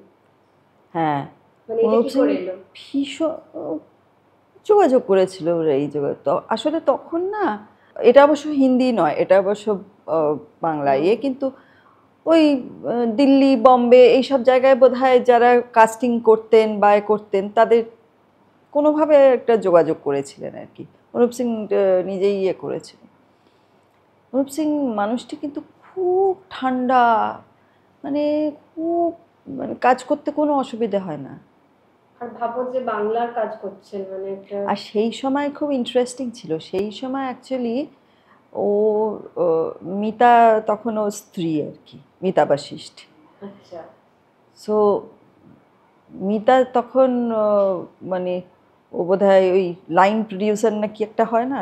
হ্যাঁ, মানে এটা কি করে এলো? ভীষণ যোগাযোগ করেছিল এই যোগাযোগ। তো আসলে তখন না, এটা অবশ্য হিন্দি নয়, এটা অবশ্য বাংলা ইয়ে, কিন্তু ওই দিল্লি বম্বে এইসব জায়গায় বোধহয় যারা কাস্টিং করতেন বা করতেন তাদের কোনোভাবে একটা যোগাযোগ করেছিলেন আর কি। অনুপ সিং নিজেই ইয়ে করেছিলেন। অনুপ সিং মানুষটি কিন্তু খুব ঠান্ডা, মানে খুব, মানে কাজ করতে কোনো অসুবিধা হয় না। আর ভাবো যে বাংলার কাজ করছেন, মানে আর সেই সময় খুব ইন্টারেস্টিং ছিল। সেই সময় অ্যাকচুয়ালি ও মিতা তখন ও স্ত্রী আর কি, মিতা বশিষ্ঠ। আচ্ছা। সো মিতা তখন মানে ও বোধহয় ওই লাইন প্রডিউসার না কি একটা হয় না,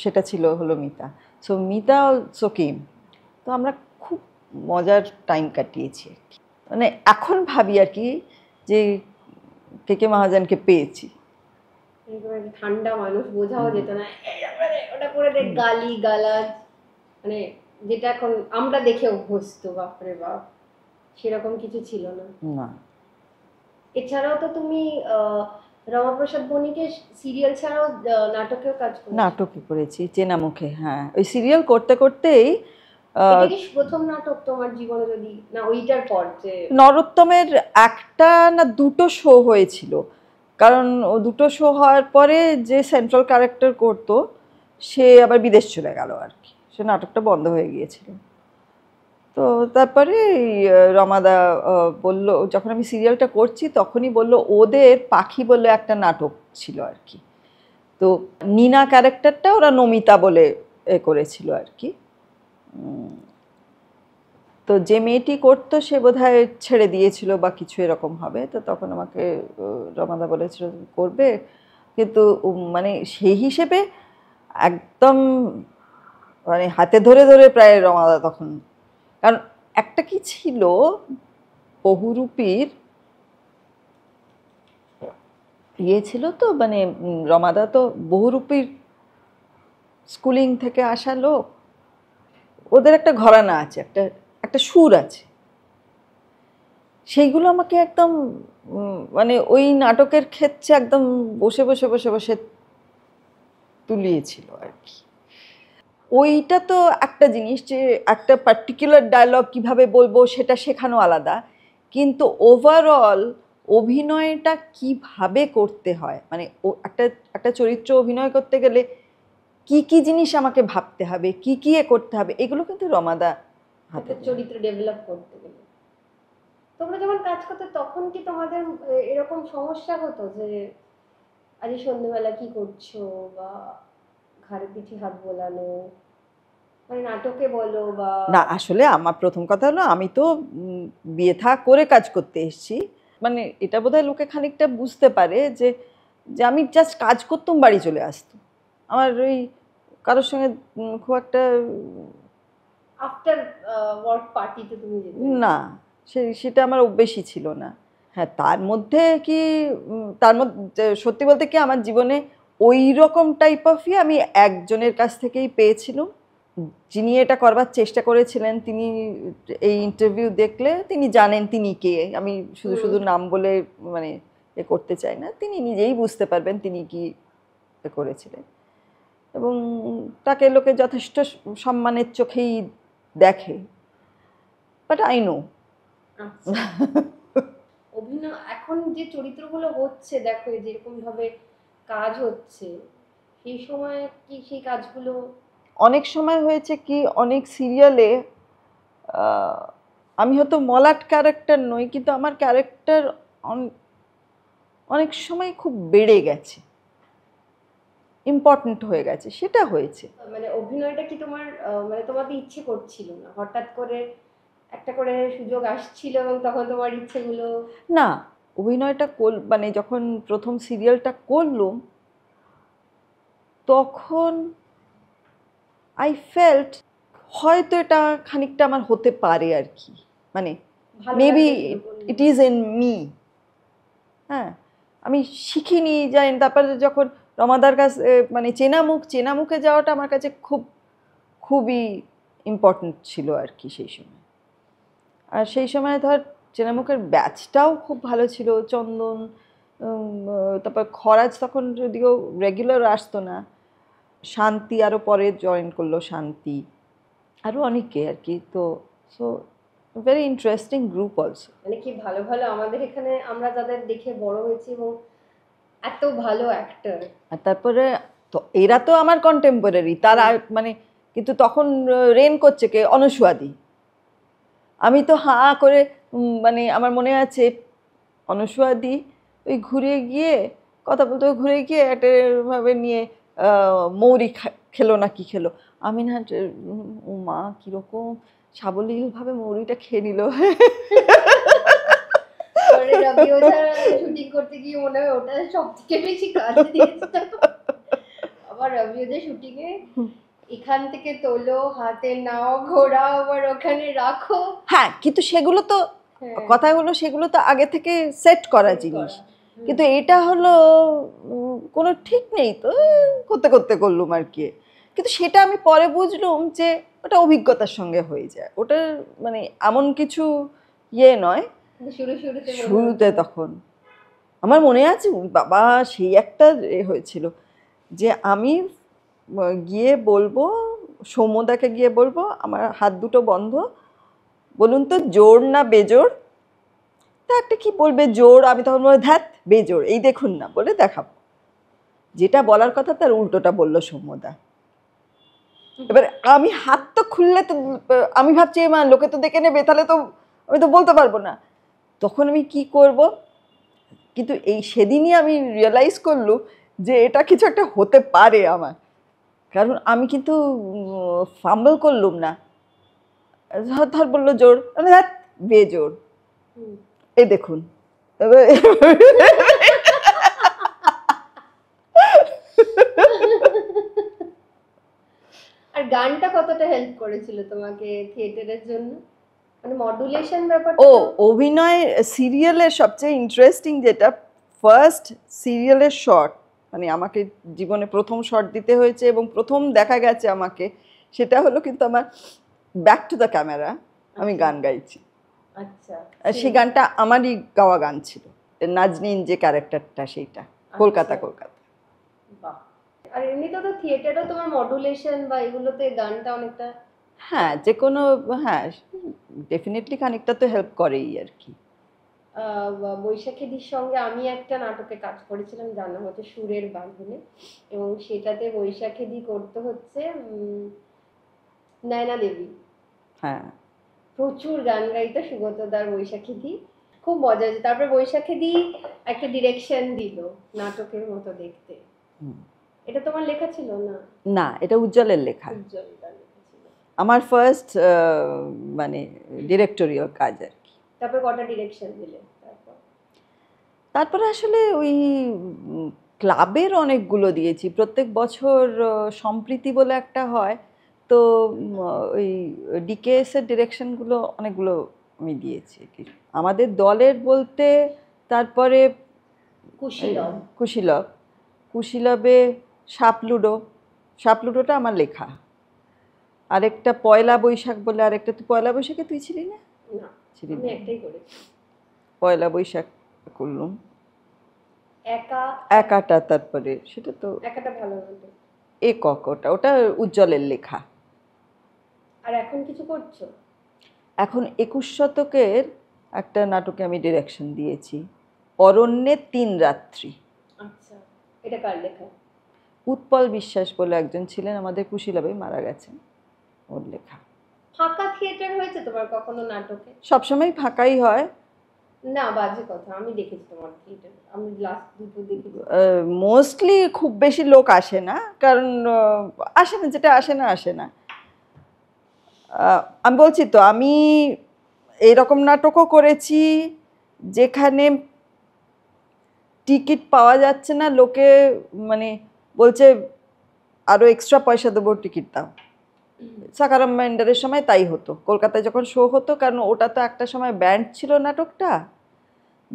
সেটা ছিল হলো মিতা। সো মিতা অলসো কেম। তো আমরা খুব মজার টাইম কাটিয়েছি আর কি। মানে এখন ভাবি আর কি যে কে মহাজনকে পেয়েছি। ঠান্ডা মানুষ, বোঝাও যেত না, ওটা করে দেখ গালি গালাজ, মানে যেটা এখন আমরা দেখে অভ্যস্ত, বাপরে বাপ, সেরকম কিছু ছিল না। না, এছাড়াও তো তুমি রমাপ্রসাদ বণিকের সিরিয়াল ছাড়াও নাটকেও কাজ করেছো। নাটকে করেছি, চেনা মুখে। হ্যাঁ, ওই সিরিয়াল করতে করতেই এটা কি প্রথম নাটক তোমার জীবনে, যদি না ওইটার পর? যে নরোত্তমের একটা না দুটো শো হয়েছিল, কারণ ও দুটো শো হওয়ার পরে যে সেন্ট্রাল ক্যারেক্টার করতো সে আবার বিদেশ চলে গেল আর কি, সে নাটকটা বন্ধ হয়ে গিয়েছিল। তো তারপরে রমাদা বলল, যখন আমি সিরিয়ালটা করছি তখনই বলল ওদের পাখি বলে একটা নাটক ছিল আর কি। তো নীনা ক্যারেক্টারটা ওরা নমিতা বলে করেছিল আর কি। তো যে মেয়েটি করতো সে বোধহয় ছেড়ে দিয়েছিল বা কিছু এরকম হবে। তো তখন আমাকে রমাদা বলেছিল করবে, কিন্তু মানে সেই হিসেবে একদম মানে হাতে ধরে ধরে প্রায় রমাদা তখন, কারণ একটা কি ছিল, বহুরূপীর ইয়ে ছিল তো, মানে রমাদা তো বহুরূপীর স্কুলিং থেকে আসা লোক, ওদের একটা ঘরানা আছে, একটা সুর আছে, সেইগুলো আমাকে একদম মানে ওই নাটকের ক্ষেত্রে একদম বসে বসে বসে বসে তুলিয়েছিল আর কি। ওইটা তো একটা জিনিস যে একটা পার্টিকুলার ডায়লগ কিভাবে বলবো সেটা শেখানো আলাদা, কিন্তু ওভারঅল অভিনয়টা কিভাবে করতে হয়, মানে একটা চরিত্র অভিনয় করতে গেলে কি কি জিনিস আমাকে ভাবতে হবে, কি কি করতে হবে, এগুলো কিন্তু রমাদা হাতে। চরিত্র ডেভেলপ করতে গেলে তোমরা যখন কাজ করতে তখন কি তোমাদের এরকম সমস্যা হতো যে আজ সন্ধ্যেবেলা কি করছো, বা ঘাড়ে পিঠে হাত বোলানো, মানে নাটকে বলো বা? না, আসলে আমার প্রথম কথা হলো আমি তো বিয়ে থা করে কাজ করতে এসেছি, মানে এটা বোধহয় লোকে খানিকটা বুঝতে পারে যে আমি জাস্ট কাজ করতাম, বাড়ি চলে আসতাম। আমার ওই কারোর সঙ্গে খুব একটা আফটার ওয়ার্ক পার্টিতে তুমি যেতে না, সেটা আমার অভ্যেসই ছিল না। হ্যাঁ, তার মধ্যে সত্যি বলতে কি আমার জীবনে ওই রকম টাইপ অফই আমি একজনের কাছ থেকেই পেয়েছিলাম, যিনি এটা করবার চেষ্টা করেছিলেন। তিনি এই ইন্টারভিউ দেখলে তিনি জানেন তিনি কে, আমি শুধু শুধু নাম বলে মানে করতে চাই না, তিনি নিজেই বুঝতে পারবেন তিনি কি করেছিলেন। এবং তাকে লোকে যথেষ্ট সম্মানের চোখেই দেখে, বাট আই নো। আচ্ছা, অভিনয় এখন যে চরিত্রগুলো হচ্ছে, দেখো যেরকম ভাবে কাজ হচ্ছে, সেই সময় কি সেই কাজগুলো? অনেক সময় হয়েছে কি, অনেক সিরিয়ালে আমি হয়তো মলাট ক্যারেক্টার নই, কিন্তু আমার ক্যারেক্টার অনেক সময় খুব বেড়ে গেছে, ইম্পর্ট্যান্ট হয়ে গেছে, সেটা হয়েছে। মানে অভিনয়টা কি তোমার মানে তোমাদের ইচ্ছে করছিল না, হঠাৎ করে একটা করে সুযোগ আসছিল এবং তখন তোমার ইচ্ছেগুলো? না, অভিনয়টা মানে যখন প্রথম সিরিয়ালটা করলুম তখন আই ফেল্ট হয়তো এটা খানিকটা আমার হতে পারে আর কি, মানে maybe it is in me. হ্যাঁ, আমি শিখিনি জানি। তারপরে যখন রমাদার কাছে মানে চেনা মুখে যাওয়াটা আমার কাছে খুবই ইম্পর্ট্যান্ট ছিল আর কি সেই সময়। আর সেই সময় ধর চেনামুখের ব্যাচটাও খুব ভালো ছিল, চন্দন, তারপর খরাজ তখন যদিও রেগুলার আসতো না, শান্তি আরও পরে জয়েন করলো, শান্তি, আরও অনেকে আর কি। তো so very interesting group also. মানে কি ভালো ভালো আমাদের এখানে আমরা যাদের দেখে বড় হয়েছি এবং এত ভালো অ্যাক্টর। আর তারপরে তো এরা তো আমার কন্টেম্পোরারি, তারা মানে, কিন্তু তখন রেন করছে কে? অনুস্বাদী। আমি তো হাঁ করে মানে আমার মনে আছে অনুস্বাদী ওই ঘুরে গিয়ে কথা বলতে, ঘুরে গিয়ে একটা ভাবে নিয়ে মৌরি খেলো না কি খেলো, আমি না ও মা কিরকম সাবলীলভাবে মৌরিটা খেয়ে নিল। রবি ওঝা শুটিং করতে গিয়ে মনে হয় ওটা সব থেকে বেশি কাজে দিয়েছে। আবার রবি ওঝা শুটিং এ এখান থেকে তোলো, হাতে নাও, ঘোড়া আবার ওখানে রাখো। হ্যাঁ, কিন্তু সেগুলো তো কথাগুলো সেগুলো তো আগে থেকে সেট করা জিনিস, কিন্তু এটা হলো কোনো ঠিক নেই, তো করতে করতে করলুম আর কি। কিন্তু সেটা আমি পরে বুঝলুম যে ওটা অভিজ্ঞতার সঙ্গে হয়ে যায়, ওটা মানে এমন কিছু ইয়ে নয়। শুরুতে তখন আমার মনে আছে বাবা সেই একটা হয়েছিল যে আমি গিয়ে বলবো, সৌম্যদাকে গিয়ে বলবো আমার হাত দুটো বন্ধ, বলুন তো জোর না বেজোর? তা একটা কি বলবে জোর, আমি তখন বলবো ধ্যাত বেজোর, এই দেখুন না বলে দেখাবো। যেটা বলার কথা তার উল্টোটা বললো সৌম্যদা। এবার আমি হাত তো খুললে তো আমি ভাবছি মা লোকে তো দেখে নেবে, তাহলে তো আমি তো বলতে পারবো না, তখন আমি কি করব? কিন্তু এই সেদিনই আমি রিয়েলাইজ করলুম যে এটা কিছু একটা হতে পারে আমার, কারণ আমি কিন্তু ফাম্বল করলুম না। ধর বললো জোর, ধ্যাত বেজোর, এই দেখুন। আর গানটা কতটা হেল্প করেছিল তোমাকে থিয়েটারের জন্য, মানে মডুলেশন ব্যাপারটা? ও অভিনয় সিরিয়ালের সবচেয়ে ইন্টারেস্টিং যেটা, ফার্স্ট সিরিয়ালের শট, মানে আমাকে জীবনে প্রথম শট দিতে হয়েছে এবং প্রথম দেখা গেছে আমাকে, সেটা হলো কিন্তু আমার ব্যাক টু দ্য ক্যামেরা, আমি গান গাইছি। আচ্ছা, সেই গানটা আমারই গাওয়া গান ছিল, নাজনীন যে ক্যারেক্টারটা সেইটা, কলকাতা। বাহ। আর এমনিতে তো থিয়েটারও তোমার মডুলেশন বা এগুলোতে গানটা অনেকটা, হ্যাঁ যে কোনো, হ্যাঁ ডেফিনেটলি খানিকটা তো হেল্প করেই আর কি। বৈশাখীদির সঙ্গে আমি একটা নাটকে কাজ করেছিলাম যার নাম হচ্ছে সুরের বাঁধনে, এবং সেটাতে বৈশাখীদি করতে হচ্ছে নয়না দেবী। হ্যাঁ, প্রচুর গান গাইতো সুগতদার বৈশাখীদি, খুব মজা হয়েছে। তারপর বৈশাখীদি একটা ডিরেকশন দিল নাটকের মতো দেখতে। এটা তোমার লেখা ছিল না? না, এটা উজ্জ্বলের লেখা, উজ্জ্বলদার লেখা ছিল। আমার ফার্স্ট মানে ডিরেক্টরিয়াল কাজ আর কি। তারপর কটা ডিরেকশন দিলে? তারপরে আসলে ওই ক্লাবের অনেকগুলো দিয়েছি, প্রত্যেক বছর সম্প্রীতি বলে একটা হয়, তো ওই ডিকেএস এর ডিরেকশনগুলো অনেকগুলো আমি দিয়েছি আর কি। আমাদের দলের বলতে তারপরে কুশীলবে সাপলুডোটা আমার লেখা, আরেকটা পয়লা বৈশাখ বলে আরেকটা, তুই পয়লা বৈশাখে তুই ছিলি না? ছিলি না, পয়লা বৈশাখ করলুম একাটা, তারপরে সেটা তো একাটা ভালো হতো। একক, ওটা ওটা উজ্জ্বলের লেখা। আর এখন কিছু করছো? এখন 21 শতকের একটা নাটকে আমি ডিরেকশন দিয়েছি, অরণ্যে 3 রাত্রি। আচ্ছা, এটা কার লেখা? উৎপল বিশ্বাস বলে একজন ছিলেন, আমাদের কুশীলবে মারা গেছেন, ওর লেখা। ফাঁকা থিয়েটার হয়েছে তোমার কখনো নাটকে? সবসময় ফাঁকাই হয়। না, বাজে কথা, আমি দেখেছি তোমার থিয়েটার, আমি লাস্ট দুটো দেখেছি। মোস্টলি খুব বেশি লোক আসে না, কারণ আসে না, যেটা আসে না আসে না। আমি বলছি তো, আমি এইরকম নাটকও করেছি যেখানে টিকিট পাওয়া যাচ্ছে না, লোকে মানে বলছে আরো এক্সট্রা পয়সা দেবো, টিকিট দাও। সাকারাম মাইন্ডারের সময় তাই হতো, কলকাতায় যখন শো হতো, কারণ ওটা তো একটা সময় ব্যান্ড ছিল নাটকটা,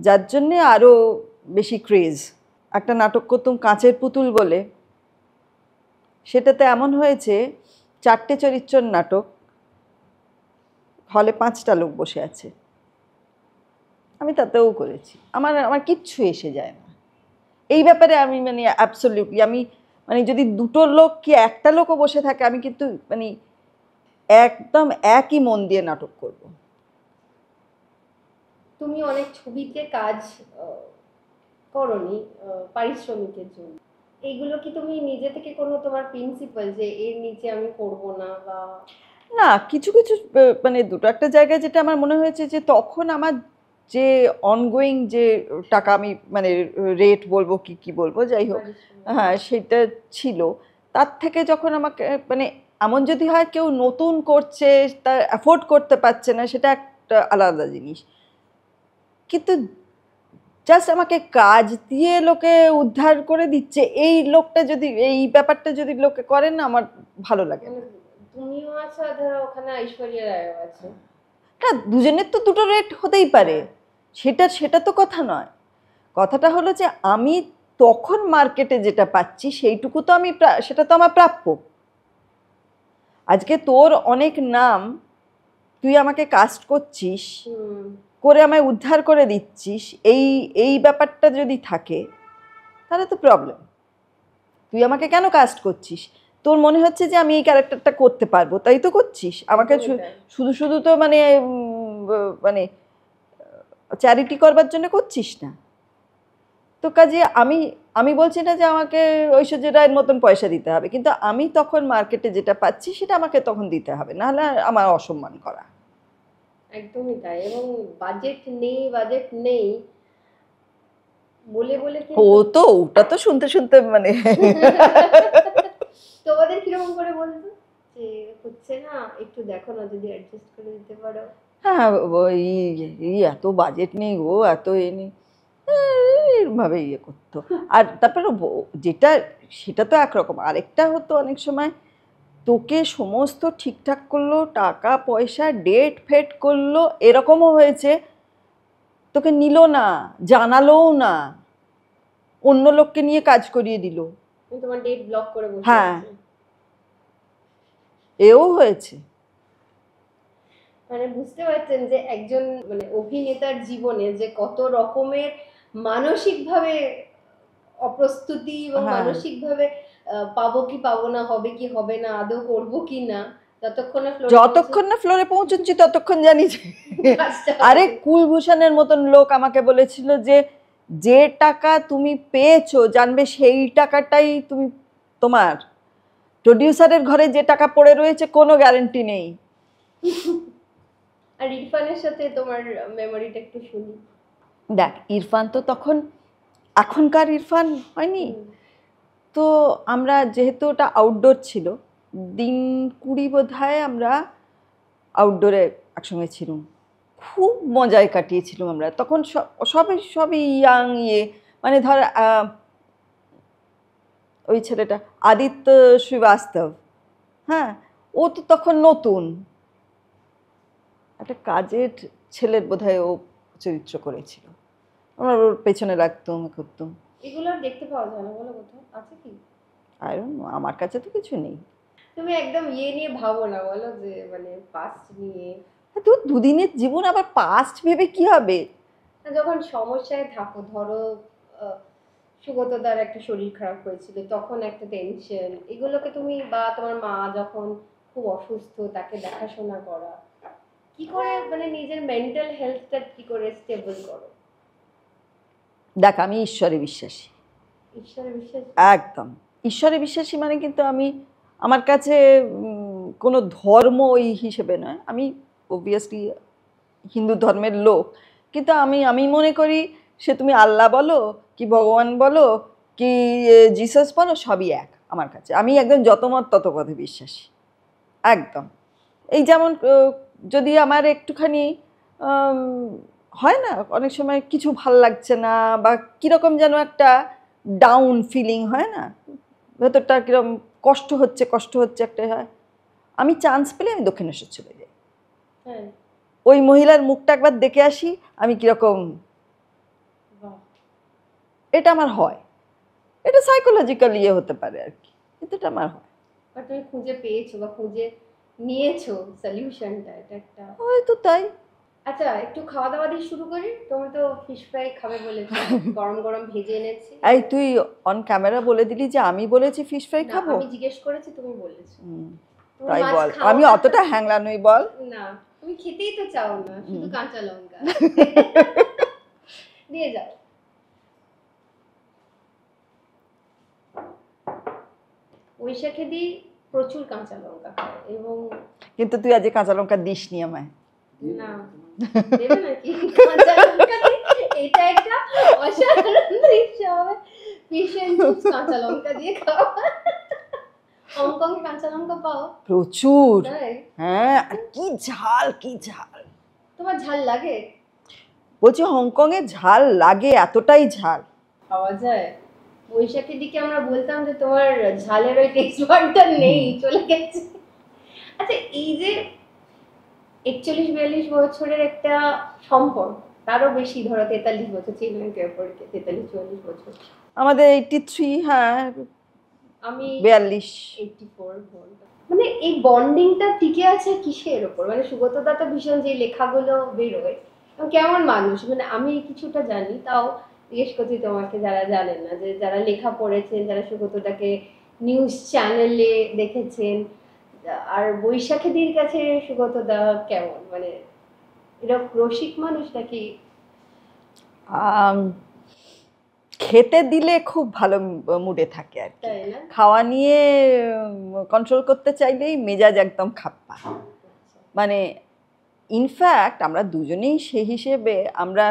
যার জন্যে আরো বেশি ক্রেজ। একটা নাটক করতাম কাঁচের পুতুল বলে, সেটাতে এমন হয়েছে 4টে চরিত্রের নাটক, হলে 5টা লোক বসে আছে, আমি তাতেও করেছি। আমার আমার কিচ্ছু এসে যায় না এই ব্যাপারে। আমি মানে অ্যাবসলিউটলি, আমি মানে যদি 2টো লোক কি একটা লোকও বসে থাকে, আমি কিন্তু মানে একদম একই মন দিয়ে নাটক করব। তুমি অনেক ছবিতে কাজ করনি পারিশ্রমিকের জন্য, এইগুলো কি তুমি নিজে থেকে কোনো তোমার প্রিন্সিপাল যে এর নিচে আমি করব না? বা না, কিছু কিছু মানে 2টো একটা জায়গায় যেটা আমার মনে হয়েছে যে তখন আমার যে অনগোয়িং যে টাকা, আমি মানে রেট বলবো কি কি বলবো, যাই হোক, হ্যাঁ সেটা ছিল। তার থেকে যখন আমাকে মানে এমন যদি হয় কেউ নতুন করছে, তার অ্যাফোর্ড করতে পারছে না, সেটা একটা আলাদা জিনিস। কিন্তু জাস্ট আমাকে কাজ দিয়ে লোকে উদ্ধার করে দিচ্ছে, এই লোকটা যদি, এই ব্যাপারটা যদি লোকে করেন না, আমার ভালো লাগে না। তুমিও আছো, ধরো ওখানে ঐশ্বরিয়া রায়ও আছে, না, দুজনের তো 2টো রেট হতেই পারে, সেটা সেটা তো কথা নয়। কথাটা হলো যে আমি তখন মার্কেটে যেটা পাচ্ছি সেইটুকু তো আমি, সেটা তো আমার প্রাপ্য। আজকে তোর অনেক নাম, তুই আমাকে কাস্ট করছিস, করে আমায় উদ্ধার করে দিচ্ছিস, এই এই ব্যাপারটা যদি থাকে তাহলে তো প্রবলেম। তুই আমাকে কেন কাস্ট করছিস? তোর মনে হচ্ছে যে আমি এই ক্যারেক্টারটা করতে পারবো, তাই তো করছিস আমাকে। শুধু শুধু তো মানে মানে চ্যারিটি করবার জন্য করছিস না তো। কাজে আমি আমি বলছি না যে আমাকে ঐশ্বর্য রায়ের মতন পয়সা দিতে হবে, কিন্তু আমি তখন মার্কেটে যেটা পাচ্ছি সেটা আমাকে তখন দিতে হবে, নাহলে আমার অসম্মান করা। একদমই তাই। এবং বাজেট নেই বলে বলে ও তো, ওটা তো শুনতে শুনতে মানে তোমাদের কিরকম করে বলতো যে হচ্ছে না, একটু দেখো না, যদি অ্যাডজাস্ট করে দিতে পারো। হ্যাঁ, এই এত বাজেট নেই গো, এত এ নেই, এরভাবে ইয়ে করতো। আর তারপরে যেটা, সেটা তো একরকম। আরেকটা হতো অনেক সময় তোকে সমস্ত ঠিকঠাক করলো, টাকা পয়সা ডেট ফেট করলো, এরকমও হয়েছে তোকে নিল না, জানালোও না, অন্য লোককে নিয়ে কাজ করিয়ে দিল, তোমার ডেট ব্লক করে বসে হ্যাঁ, আছে। এও হয়েছে। মানে বুঝতে পারছেন যে একজন মানে অভিনেতার জীবনে যে কত রকমের মানসিকভাবে অপ্রস্তুতি এবং মানসিকভাবে পাবো কি পাবো না, হবে কি হবে না, আদৌ করবো কি না, যতক্ষণ না ফ্লোরে পৌঁছচ্ছি ততক্ষণ জানি যে আরে কুলভূষণের মতন লোক আমাকে বলেছিল যে যে টাকা তুমি পেয়েছো জানবে সেই টাকাটাই তুমি, তোমার প্রডিউসারের ঘরে যে টাকা পড়ে রয়েছে কোনো গ্যারান্টি নেই। আর ইরফানের সাথে তোমার মেমোরিটা একটু শুনি। দেখ, ইরফান তো তখন এখনকার ইরফান হয়নি তো। আমরা যেহেতু ওটা আউটডোর ছিল, দিন 20 বোধহয় আমরা আউটডোরে একসঙ্গে ছিলাম, খুব মজায় কাটিয়েছিলাম আমরা তখন। সবই ইয়াং, ইয়ে মানে ধর ওই ছেলেটা আদিত্য শ্রীবাস্তব, হ্যাঁ, ও তো তখন নতুন, একটা কাজের ছেলের বোধহয় ও চরিত্র করেছিল, আমরা ওর পেছনে লাগতাম, করতাম। এগুলো দেখতে পাওয়া যায় না বলো, কোথাও আছে কি? আমার কাছে তো কিছু নেই। তুমি একদম ইয়ে নিয়ে ভাবো না বলো, যে মানে পাস্ট নিয়ে। তো দুদিনের জীবন আবার পাস্ট ভেবে কি হবে? যখন সমস্যায় থাকো, ধরো সুগতদার একটা শরীর খারাপ হয়েছিল, তখন একটা টেনশন, এগুলোকে তুমি বা তোমার মা যখন খুব অসুস্থ তাকে দেখাশোনা করা, কি করে মানে নিজের মেন্টাল হেলথটা কি করে স্টেবল করো? দেখ, আমি ঈশ্বরে বিশ্বাসী, ঈশ্বরে বিশ্বাস? একদম ঈশ্বরে বিশ্বাসী। মানে কিন্তু আমি, আমার কাছে কোনো ধর্ম ওই হিসেবে নয়, আমি অবভিয়াসলি হিন্দু ধর্মের লোক, কিন্তু আমি মনে করি সে তুমি আল্লাহ বলো কি ভগবান বলো কি জিসাস বলো, সবই এক আমার কাছে। আমি একদম যত মত তত পথে বিশ্বাসী, একদম। এই যেমন যদি আমার একটুখানি হয় না অনেক সময় কিছু ভাল লাগছে না, বা কীরকম যেন একটা ডাউন ফিলিং হয় না, ভেতরটা কীরকম কষ্ট হচ্ছে একটা হয়, আমি চান্স পেলে আমি দক্ষিণেশ্বর চলে যাই। হ্যাঁ, ওই মহিলার মুখটা একবার দেখে আসি, আমি কীরকম, এটা আমার হয়। এটা সাইকোলজিক্যাল ইয়ে হতে পারে আর কি, কিন্তু এটা আমার হয়। আর তুমি খুঁজে পেয়েছো বা খুঁজে নিয়েছো সলিউশনটা, এটা একটা হয়তো তাই। আচ্ছা, একটু খাওয়া দাওয়া দিয়ে শুরু করি। তুমি তো ফিশ ফ্রাই খাবে বলেছো, গরম গরম ভেজে এনেছি। এই তুই অন ক্যামেরা বলে দিলি যে আমি বলেছি ফিশ ফ্রাই না, খাবো? আমি জিজ্ঞেস করেছি, তুমি বলেছো। তুমি তাই মাছ বল, খাও আমি না তো? অতটা হ্যাংলা নই বল। না, তুমি খেতেই তো চাও না, শুধু কাঁচা লঙ্কা দিয়ে যাও। বৈশাখে দিই প্রচুর কাঁচা লঙ্কা খায়, এবং কিন্তু তুই আজ কাঁচা লঙ্কা দিসনি আমায়। না দেবে নাকি কাঁচা লঙ্কা দিয়ে? এটা একটা অসাধারণ দৃশ্য হবে, ফিশ এন্ড চিপস কাঁচা লঙ্কা দিয়ে খাওয়া। হংকং এ কাঁচা লঙ্কা পাও? প্রচুর, তাই? হ্যাঁ। আর কি ঝাল, কি ঝাল! তোমার ঝাল লাগে? বলছি হংকং এ ঝাল লাগে, এতটাই ঝাল খাওয়া যায়? বৈশাখের দিকে আমরা বলতাম যে তোমার ঝালের ওই টেস্ট বাডটা নেই, চলে গেছে। আচ্ছা, এই যে 41-42 বছরের একটা সম্পর্ক, তারও বেশি, ধরো 43 বছর চিনলেন কেউ পড়কে, 43-44 বছর। আমাদের 83, হ্যাঁ আমি 42। 84 বলতাম। মানে এই বন্ডিংটা টিকে আছে কিসের উপর? মানে সুগতদা তো ভীষণ, যে লেখাগুলো বেরোয়, কেমন মানুষ, মানে আমি কিছুটা জানি, তাও জিজ্ঞেস করছি তোমাকে যারা জানেন না, যে যারা লেখা পড়েছেন, যারা সুগতদাকে নিউজ চ্যানেলে দেখেছেন, আর বৈশাখীদির কাছে সুগতদা কেমন, মানে এরকম রসিক মানুষ নাকি? খেতে দিলে খুব ভালো মুডে থাকে আর কি, তাই না? খাওয়া নিয়ে কন্ট্রোল করতে চাইলেই মেজাজ একদম খাপ্পা। মানে ইনফ্যাক্ট আমরা দুজনেই সেই হিসেবে আমরা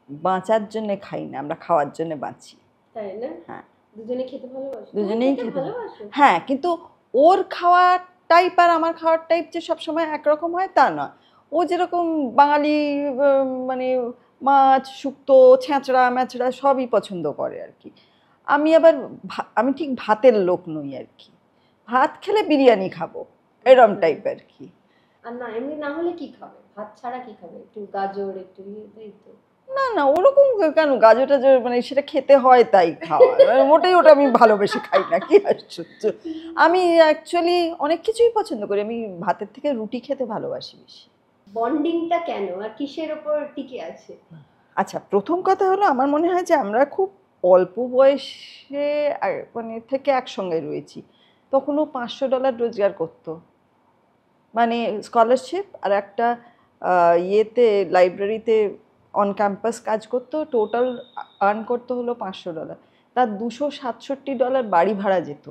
বাঁচার জন্য খাই না, আমরা খাওয়ার জন্য বাঁচি। তাই না? হ্যাঁ, দুজনে খেতে ভালোবাসো? দুজনেই খেতে ভালোবাসো? হ্যাঁ, কিন্তু ওর খাওয়ার টাইপ আর আমার খাওয়ার টাইপ যে সবসময় একরকম হয় তা নয়। ও যেরকম বাঙালি মানে মাছ, শুক্তো, ছেঁচড়া ম্যাচড়া সবই পছন্দ করে আর কি। আমি আবার আমি ঠিক ভাতের লোক নই আর কি, ভাত খেলে বিরিয়ানি খাবো এরম টাইপ আর কি। আর না এমনি না হলে কি খাবে? ভাত ছাড়া কি খাবে? একটু গাজর, একটু তাই তো? না না, ওরকম কেন, গাজর টাজর মানে সেটা খেতে হয় তাই খাওয়া, মোটেই ওটা আমি ভালোবেসে খাই না, কি আশ্চর্য। আমি অ্যাকচুয়ালি অনেক কিছুই পছন্দ করি, আমি ভাতের থেকে রুটি খেতে ভালোবাসি বেশি। বন্ডিংটা কেন আর কিসের উপর টিকে আছে? আচ্ছা, প্রথম কথা হলো আমার মনে হয় যে আমরা খুব অল্প বয়সে মানে থেকে একসঙ্গে রয়েছি। তখনও $500 রোজগার করতো, মানে স্কলারশিপ আর একটা ইয়েতে লাইব্রেরিতে অন ক্যাম্পাস কাজ করতো, টোটাল আর্ন করতে হলো $500, তার $267 বাড়ি ভাড়া যেত।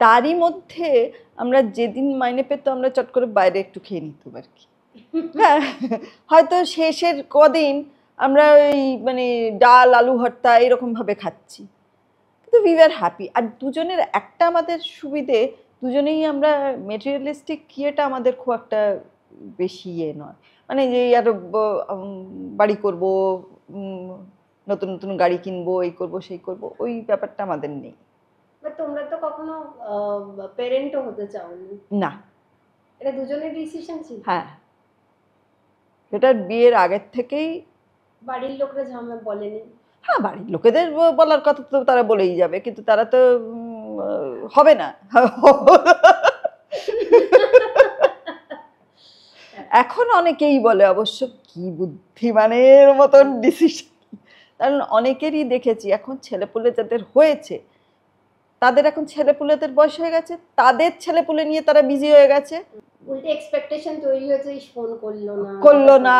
তারই মধ্যে আমরা যেদিন মাইনে পেতো আমরা চট করে বাইরে একটু খেয়ে নিতাম আর কি। হ্যাঁ, হয়তো শেষের কদিন আমরা ওই মানে ডাল আলু ভর্তা এরকমভাবে খাচ্ছি, কিন্তু উই ওয়ার হ্যাপি। আর দুজনের একটা আমাদের সুবিধে, দুজনেই আমরা মেটেরিয়ালিস্টিক ইয়েটা আমাদের খুব একটা বেশি ইয়ে নয়, মানে যে আরো বাড়ি করব, নতুন নতুন গাড়ি কিনবো, এই করব সেই করব, ওই ব্যাপারটা আমাদের নেই। তোমরা তো কখনো প্যারেন্টও হতে চাওনি না, এটা দুজনের ডিসিশন ছিল? হ্যাঁ, এটা বিয়ের আগের থেকেই। বাড়ির লোকরা ঝামেলা বলেনি? হ্যাঁ, বাড়ির লোকেদের বলার কথা তো তারা বলেই যাবে, কিন্তু তারা তো হবে না। এখন অনেকেই বলে অবশ্য কি বুদ্ধিমানের মতন ডিসিশন, কারণ অনেকেরই দেখেছি এখন ছেলেপুলে যাদের হয়েছে তাদের এখন ছেলেপুলেদের বয়স হয়ে গেছে, তাদের ছেলেপুলে নিয়ে তারা বিজি হয়ে গেছে, উল্টে এক্সপেকটেশন তৈরি হয়েছে, ফোন করলো না,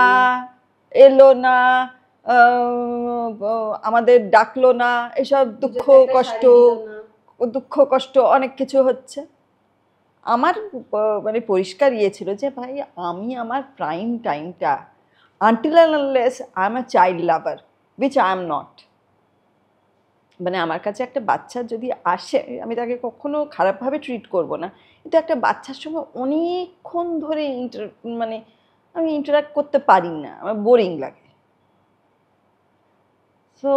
এলো না, আমাদের ডাকলো না, এসব দুঃখ কষ্ট অনেক কিছু হচ্ছে। আমার মানে পরিষ্কার ইয়ে ছিল যে ভাই আমি আমার প্রাইম টাইমটা until and unless I am a child lover which I am not, মানে আমার কাছে একটা বাচ্চা যদি আসে আমি তাকে কখনো খারাপভাবে ট্রিট করব না, কিন্তু একটা বাচ্চার সঙ্গে অনেকক্ষণ ধরে মানে আমি ইন্টারাক্ট করতে পারি না, আমার বোরিং লাগে। সো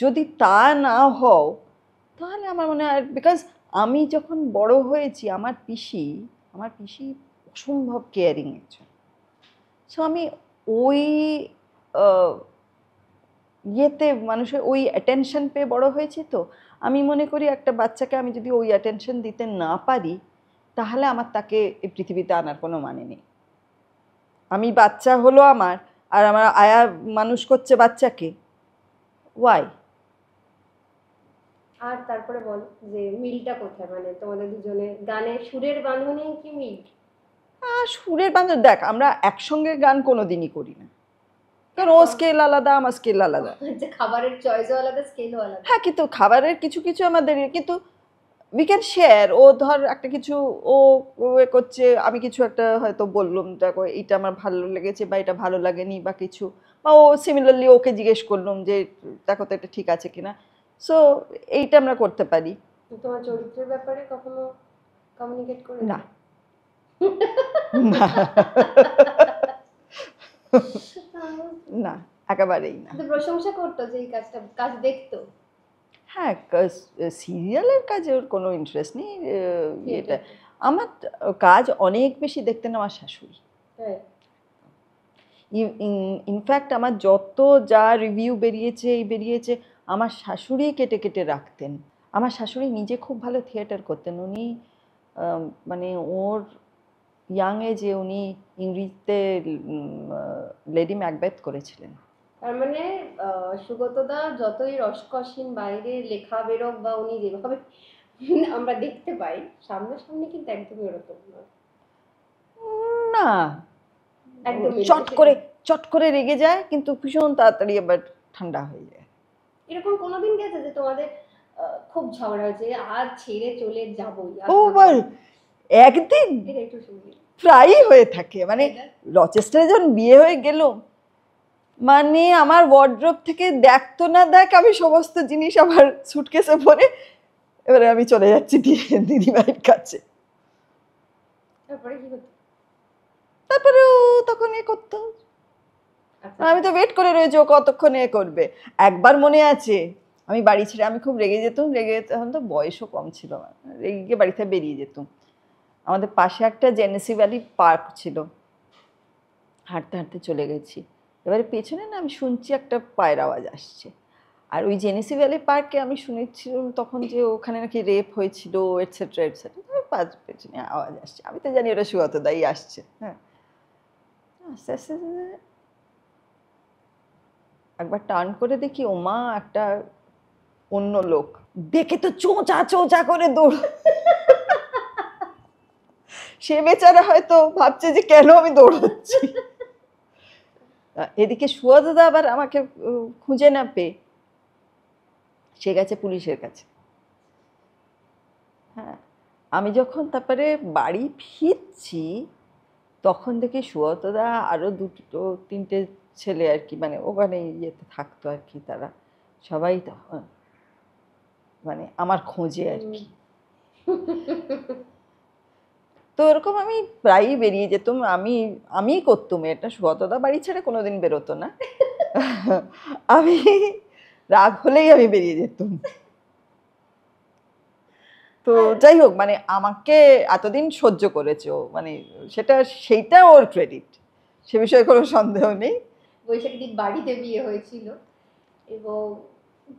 যদি তা না হও তাহলে আমার মনে হয়, বিকজ আমি যখন বড় হয়েছি আমার পিসি অসম্ভব কেয়ারিং একজন। সো আমি ওই ইয়েতে মানুষের ওই অ্যাটেনশন পেয়ে বড় হয়েছি, তো আমি মনে করি একটা বাচ্চাকে আমি যদি ওই অ্যাটেনশন দিতে না পারি তাহলে আমার তাকে এই পৃথিবীতে আনার কোনো মানে নেই। আমি বাচ্চা হলো আমার, আর আমার আয়া মানুষ করছে বাচ্চাকে, ওয়াই? আর তারপরে বল যে মিলটা কোথায়, মানে তোমাদের দুজনের গানের সুরের বাঁধনে কি মিল? সুরের বান্ধব দেখ, আমরা একসঙ্গে গান কোনোদিনই করি না, কারণ ও স্কেল আলাদা, আমার স্কেল আলাদা। খাবারের চয়েসও আলাদা, স্কেলও আলাদা। হ্যাঁ, কিন্তু খাবারের কিছু কিছু আমাদের, কিন্তু উই ক্যান শেয়ার। ও ধর একটা কিছু ও করছে, আমি কিছু একটা হয়তো বললাম, দেখো এইটা আমার ভালো লেগেছে বা এটা ভালো লাগেনি বা কিছু, বা ও সিমিলারলি ওকে জিজ্ঞেস করলাম যে দেখো তো এটা ঠিক আছে কিনা। সো এইটা আমরা করতে পারি। তোমার চরিত্রের ব্যাপারে কখনো কমিউনিকেট করে? না না, একেবারেই না। প্রশংসা করতো যে এই কাজ দেখতো? হ্যাঁ, সিরিয়ালের কাজে ওর কোনো ইন্টারেস্ট নেই, এটা আমার কাজ অনেক বেশি দেখতেন আমার শাশুড়ি। ইনফ্যাক্ট আমার যত যা রিভিউ বেরিয়েছে আমার শাশুড়ি কেটে কেটে রাখতেন। আমার শাশুড়ি নিজে খুব ভালো থিয়েটার করতেন। উনি মানে ওর ইয়াং এজে উনি ইংরেজিতে লেডি ম্যাকবেথ করেছিলেন। তার মানে সুগতদা যতই রসকসীন বাইরে লেখা বেরোক বা উনি যেভাবে আমরা দেখতে পাই সামনাসামনি কিন্তু একদমই ওরকম না, একদম চট করে রেগে যায় কিন্তু ভীষণ তাড়াতাড়ি আবার ঠান্ডা হয়ে যায়। এরকম কোনোদিন গেছে যে তোমাদের খুব ঝগড়া হয়েছে, আজ ছেড়ে চলে যাবই? একদিন প্রায়ই হয়ে থাকে, মানে রচেস্টারে যখন বিয়ে হয়ে গেল, মানে আমার ওয়ার্ড্রোব থেকে দেখতো না দেখ আমি সমস্ত জিনিস আমার সুটকেসে ভরে এবারে আমি চলে যাচ্ছি দিদিভাইয়ের কাছে। তারপরে কি হতো? তারপরে ও তখন এ করতো, আমি তো ওয়েট করে রয়েছি ও কতক্ষণ এ করবে। একবার মনে আছে আমি বাড়ি ছেড়ে, আমি খুব রেগে যেতাম, তখন তো বয়সও কম ছিল, রেগে গিয়ে বাড়ি থেকে বেরিয়ে যেতাম। আমাদের পাশে একটা জেনেসি ভ্যালি পার্ক ছিল, হাঁটতে হাঁটতে চলে গেছি, এবারে পেছনে না আমি শুনছি একটা পায়ের আওয়াজ আসছে। আর ওই জেনেসি ভ্যালি পার্কে আমি শুনেছিলাম তখন যে ওখানে নাকি রেপ হয়েছিল এটসেট্রা এটসেট্রা, পেছনে আওয়াজ আসছে, আমি তো জানি ওটা সুগতদাই আসছে। হ্যাঁ, আস্তে আস্তে একবার টার্ন করে দেখি ওমা একটা অন্য লোক, দেখে তো চোঁচা করে দৌড়। সে বেচারা হয়তো ভাবছে যে কেন আমি দৌড়াচ্ছি। এদিকে সুগতদা আবার আমাকে খুঁজে না পেয়ে সে গেছে পুলিশের কাছে। হ্যাঁ, আমি যখন তারপরে বাড়ি ফিরছি তখন দেখি সুগতদা আরো দুটো তিনটে ছেলে আর কি, মানে ওখানে ইয়েতে থাকতো আর কি, তারা সবাই তখন মানে আমার খোঁজে আর কি। তো এরকম আমি প্রায়ই বেরিয়ে যেতাম, আমি করতাম এটা, সুগতদা বাড়ি ছেড়ে কোনোদিন বেরোতো না। আমি রাগ হলেই আমি বেরিয়ে যেতাম। তো যাই হোক, মানে আমাকে এতদিন সহ্য করেছে ও, মানে সেইটা ওর ক্রেডিট, সে বিষয়ে কোনো সন্দেহ নেই। বৈশাখীর বাড়িতে বিয়ে হয়েছিল এবং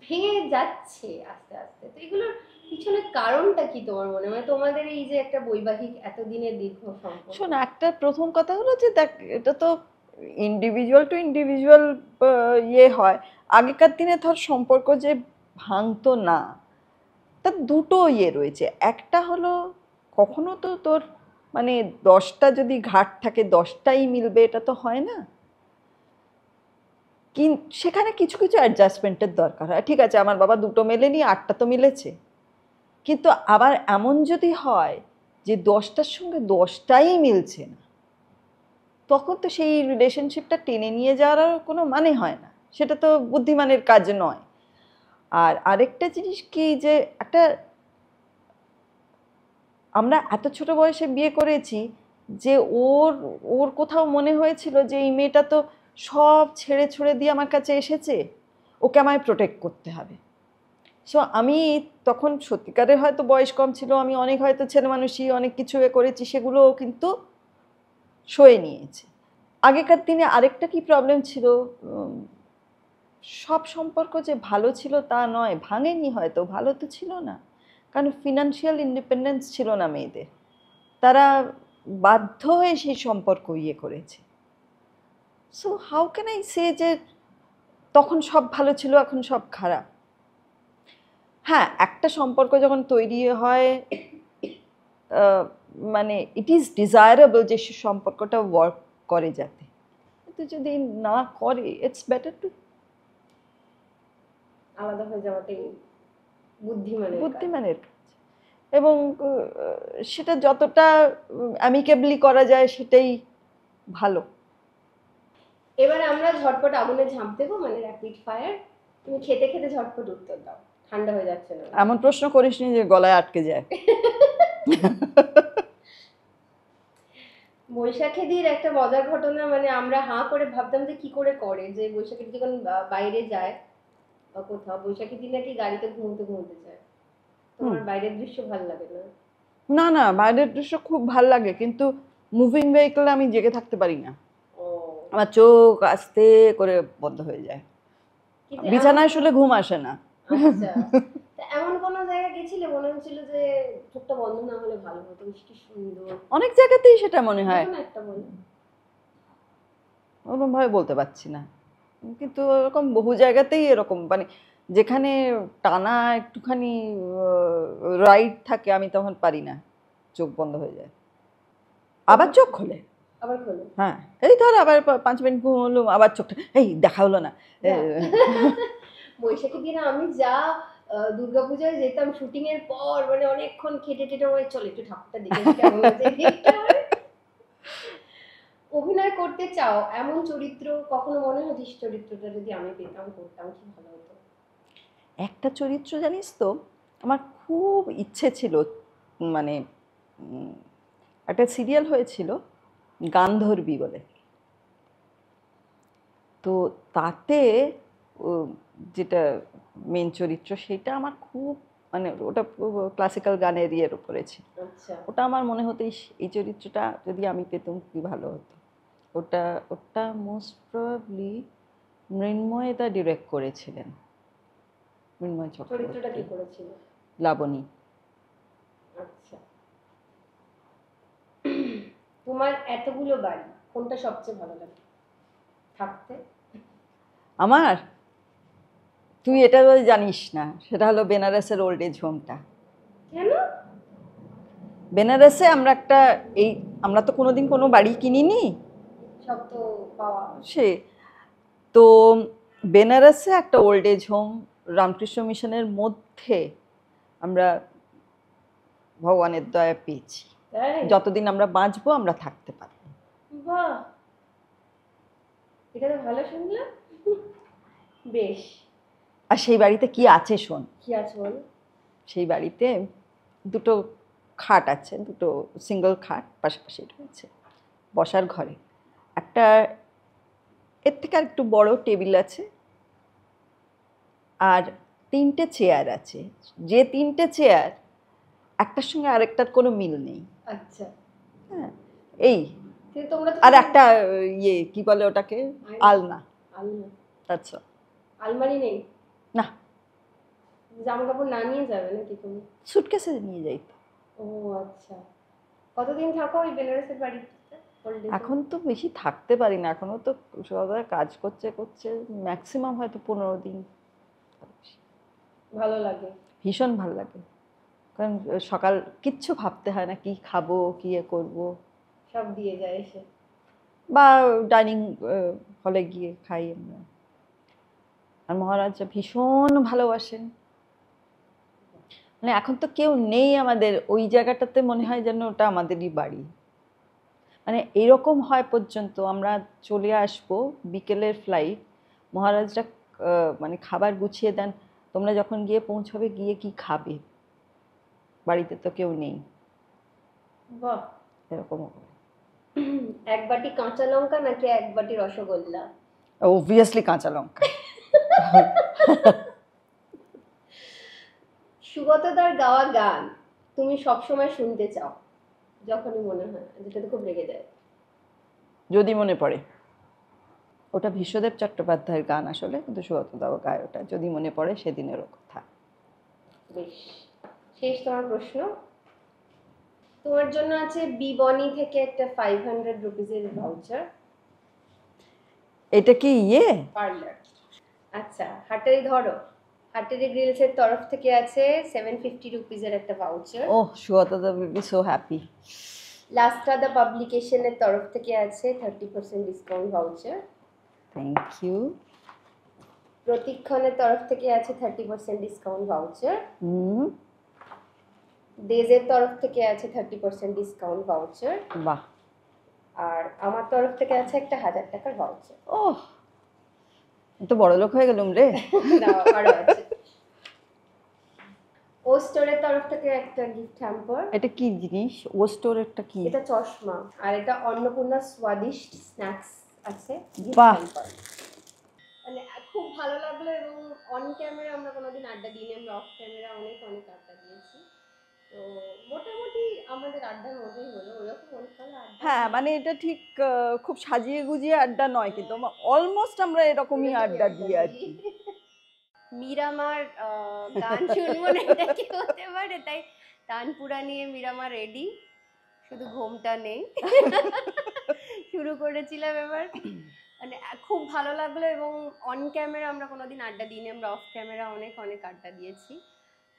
ভেঙে যাচ্ছে আস্তে আস্তে, তো এগুলোর পিছনের কারণটা কি তোমার মনে হয়? তোমাদের এই যে একটা বৈবাহিক এতদিনের দীর্ঘ সম্পর্ক। শোন, একটা প্রথম কথা হলো যে দেখ, এটা তো ইন্ডিভিজুয়াল টু ইন্ডিভিজুয়াল ইয়ে হয়। আগেকার দিনে ধর সম্পর্ক যে ভাঙতো না, তার দুটো ইয়ে রয়েছে। একটা হলো কখনো তো তোর মানে 10টা যদি ঘাট থাকে 10টাই মিলবে, এটা তো হয় না। সেখানে কিছু কিছু অ্যাডজাস্টমেন্টের দরকার হয়। ঠিক আছে, আমার বাবা 2টো মেলেনি, 8টা তো মিলেছে। কিন্তু আবার এমন যদি হয় যে 10টার সঙ্গে 10টাই মিলছে না, তখন তো সেই রিলেশনশিপটা টেনে নিয়ে যাওয়ার কোনো মানে হয় না, সেটা তো বুদ্ধিমানের কাজ নয়। আর আরেকটা জিনিস কি, যে একটা আমরা এত ছোট বয়সে বিয়ে করেছি যে ওর ওর কোথাও মনে হয়েছিল যে এই মেয়েটা তো সব ছেড়ে ছুড়ে দিয়ে আমার কাছে এসেছে, ওকে আমায় প্রোটেক্ট করতে হবে। সো আমি তখন সত্যিকারের হয়তো বয়স কম ছিল, আমি অনেক হয়তো ছেলে মানুষই অনেক কিছু করেছি, সেগুলো কিন্তু সয়ে নিয়েছে। আগেকার দিনে আরেকটা কি প্রবলেম ছিল, সব সম্পর্ক যে ভালো ছিল তা নয়, ভাঙেনি হয়তো, ভালো তো ছিল না, কারণ ফিনান্সিয়াল ইন্ডিপেন্ডেন্স ছিল না মেয়েদের। তারা বাধ্য হয়ে সেই সম্পর্ক ইয়ে করেছে। So how can I say যে তখন সব ভালো ছিল এখন সব খারাপ? হ্যাঁ, একটা সম্পর্ক যখন তৈরি হয়, মানে ইট ইজ ডিজায়ারেবল যে সে সম্পর্কটা ওয়ার্ক করে যাতে, কিন্তু যদি না করে ইটস বেটার টু আলাদা হয়ে যাওয়াটাই বুদ্ধিমানের কাজ। বুদ্ধিমানের কাজ। এবং সেটা যতটা অ্যামিকেবলি করা যায় সেটাই ভালো। এবার আমরা ঝটপট আগুনে ঝাঁপ দেবো, মানে র্যাপিড ফায়ার। তুমি খেতে খেতে ঝটপট উত্তর দাও, ঠান্ডা হয়ে যাচ্ছে না। এমন প্রশ্ন করিসনি যে গলায় আটকে যায়। বৈশাখী দির একটা মজার ঘটনা, মানে আমরা হাঁ করে ভাবতাম যে কি করে করে, যে বৈশাখী যখন বাইরে যায় বা কোথাও, বৈশাখী দিন নাকি গাড়িতে ঘুমোতে ঘুমোতে যায়। তোমার বাইরের দৃশ্য ভালো লাগে না? না না, বাইরের দৃশ্য খুব ভাল লাগে, কিন্তু মুভিং ভেহিকলে আমি জেগে থাকতে পারি না। আমার চোখ আস্তে করে বন্ধ হয়ে যায়, বিছানায় শুলে ঘুম আসে না। আচ্ছা, এমন কোন জায়গায় গেছিলে মনে হচ্ছিল যে চোখটা বন্ধ না হলে ভালো হতো? কি সুন্দর। অনেক জায়গাতেই সেটা মনে হয়, একটা বলো। ওরকম ভাবে বলতে পারছি না, কিন্তু এরকম বহু জায়গাতেই এরকম, মানে যেখানে টানা একটুখানি রাইড থাকে আমি তখন পারি না, চোখ বন্ধ হয়ে যায়, আবার চোখ খোলে। আবার খোলে? হ্যাঁ, এই ধর আবার 5 মিনিট ঘুম হলো, আবার চোখটা এই দেখা হলো না। বৈশাখী দিনে আমি যা দুর্গাপূজায় যেতাম শুটিং এর পর, মানে অনেকক্ষণ খেটে টেটে হয়ে চলে একটু ঠাকুরটা দেখে কেমন হয়েছে। অভিনয় করতে চাও এমন চরিত্র কখনো মনে হয় যে চরিত্রটা যদি আমি পেতাম, করতাম, কি ভালো হতো? একটা চরিত্র জানিস তো, আমার খুব ইচ্ছে ছিল, মানে একটা সিরিয়াল হয়েছিল গান্ধর্বী বলে, তো তাতে যেটা মেন চরিত্র সেটা আমার খুব, মানে ওটা ক্লাসিক্যাল গানের ইয়ের উপরে ছিল। ওটা আমার মনে হতো এই চরিত্রটা যদি আমি পেতাম কি ভালো হতো। ওটা ওটা মোস্ট প্রবাবলি মৃন্ময় দা ডিরেক্ট করেছিলেন, মৃন্ময় চরিত্রটা কি করেছিল? লাবণী। আচ্ছা, তোমার এতগুলো বাড়ি কোনটা সবচেয়ে ভালো লাগে থাকতে? আমার, তুই এটা জানিস না, সেটা হলো বেনারসের ওল্ড এজ হোমটা। কেন? বেনারসে আমরা একটা আমরা তো কোনোদিন কোনো বাড়ি কিনিনি, সব তো পাওয়া। সে তো বেনারসে একটা ওল্ড এজ হোম রামকৃষ্ণ মিশনের মধ্যে আমরা ভগবানের দয়া পেয়েছি, যতদিন আমরা বাঁচবো আমরা থাকতে পারবো। বাহ, এটা তো ভালো শুনলাম। বেশ। আর সেই বাড়িতে কি আছে শোন। কি আছে বল? সেই বাড়িতে 2টো খাট আছে, 2টো সিঙ্গল খাট পাশাপাশি রয়েছে, বসার ঘরে একটা এর থেকে আর একটু বড় টেবিল আছে, আর 3টে চেয়ার আছে, যে 3টে চেয়ার একটার সঙ্গে আরেকটার কোনো মিল নেই। আচ্ছা, হ্যাঁ, এই তোমরা আর একটা ইয়ে কি বলে ওটাকে, আলনা। আলনা? আচ্ছা, আলমারি নেই? না, জামা কাপড় না নিয়ে যাবে নাকি তুমি? সুটকেসে নিয়ে যাই তো। ও আচ্ছা, কতদিন থাকো ওই বেনারসের বাড়িতে? এখন তো বেশি থাকতে পারি না, এখনো তো সবাই কাজ করছে ম্যাক্সিমাম হয়তো 15 দিন। ভালো লাগে? ভীষণ ভালো লাগে, কারণ সকাল কিচ্ছু ভাবতে হয় না, কি খাবো কি করবো, সব দিয়ে যায় এসে, বা ডাইনিং হলে গিয়ে খাই আমরা। আর মহারাজা ভীষণ ভালোবাসেন, মানে এখন তো কেউ নেই আমাদের ওই জায়গাটাতে, মনে হয় যেন ওটা আমাদেরই বাড়ি। মানে এরকম হয় পর্যন্ত আমরা চলে আসবো, বিকেলের ফ্লাইট, মহারাজরা মানে খাবার গুছিয়ে দেন, তোমরা যখন গিয়ে পৌঁছবে গিয়ে কি খাবে, বাড়িতে তো কেউ নেই। বাহ, এরকম। এক বাটি কাঁচা লঙ্কা নাকি এক বাটি রসগোল্লা? অবভিয়াসলি কাঁচা লঙ্কা। সুগতদার গাওয়া গান তুমি সবসময় শুনতে চাও যখনই মনে হয়, যেটাতে খুব রেগে যায়? যদি মনে পড়ে। ওটা বিশ্বদেব চট্টোপাধ্যায়ের গান আসলে, কিন্তু সুগতদাও গায় ওটা, যদি মনে পড়ে সেদিনেরও কথা। বেশ, শেষ তোমার প্রশ্ন। তোমার জন্য আছে বিবনি থেকে একটা 500 রুপিজের ভাউচার। এটা কি পার্লার? আচ্ছা, হাটারি ধরো, হাটারি গ্রিলসের তরফ থেকে আছে 750 রুপিজের একটা ভাউচার। ওহ, সুগতদা উইল বি সো হ্যাপি। লাস্টাদা পাবলিকেশনের তরফ থেকে আছে 30% ডিসকাউন্ট ভাউচার। Thank you. প্রতিক্ষণের তরফ থেকে আছে 30% ডিসকাউন্ট ভাউচার। ডেজের তরফ থেকে আছে 30% ডিসকাউন্ট ভাউচার। বাহ। আর আমার তরফ থেকে আছে একটা 1000 টাকার ভাউচার। ওহ, তো বড় লোক হয়ে গেলুম রে। আরো আছে। ও স্টোরের তরফ থেকে একটা গিফট হ্যাম্পার। এটা কি জিনিস? ও স্টোরেরটা কি? এটা চশমা, আর এটা অন্নপূর্ণা স্বাদিষ্ট স্ন্যাক্স আছে গিফট বাহ। হ্যাম্পার। মানে খুব ভালো লাগলো, এবং অন ক্যামেরা আমরা কোনোদিন আড্ডা দিইনি, আমরা অফ ক্যামেরা অনেক আড্ডা দিয়েছি। তো মোটামুটি আমাদের আড্ডার মতোই হলো, ওরকম অনেকগুলো আড্ডা। হ্যাঁ, মানে এটা ঠিক খুব সাজিয়ে গুজিয়ে আড্ডা নয়, কিন্তু অলমোস্ট আমরা এরকমই আড্ডা দিই আর কি। মিরামার গান শুনবো না এটা কি হতে পারে, তাই তানপুরা নিয়ে মিরামা রেডি, শুধু ঘুমটা নেই। শুরু করেছিলাম এবার, মানে খুব ভালো লাগলো, এবং অন ক্যামেরা আমরা কোনোদিন আড্ডা দিইনি, আমরা অফ ক্যামেরা অনেক আড্ডা দিয়েছি।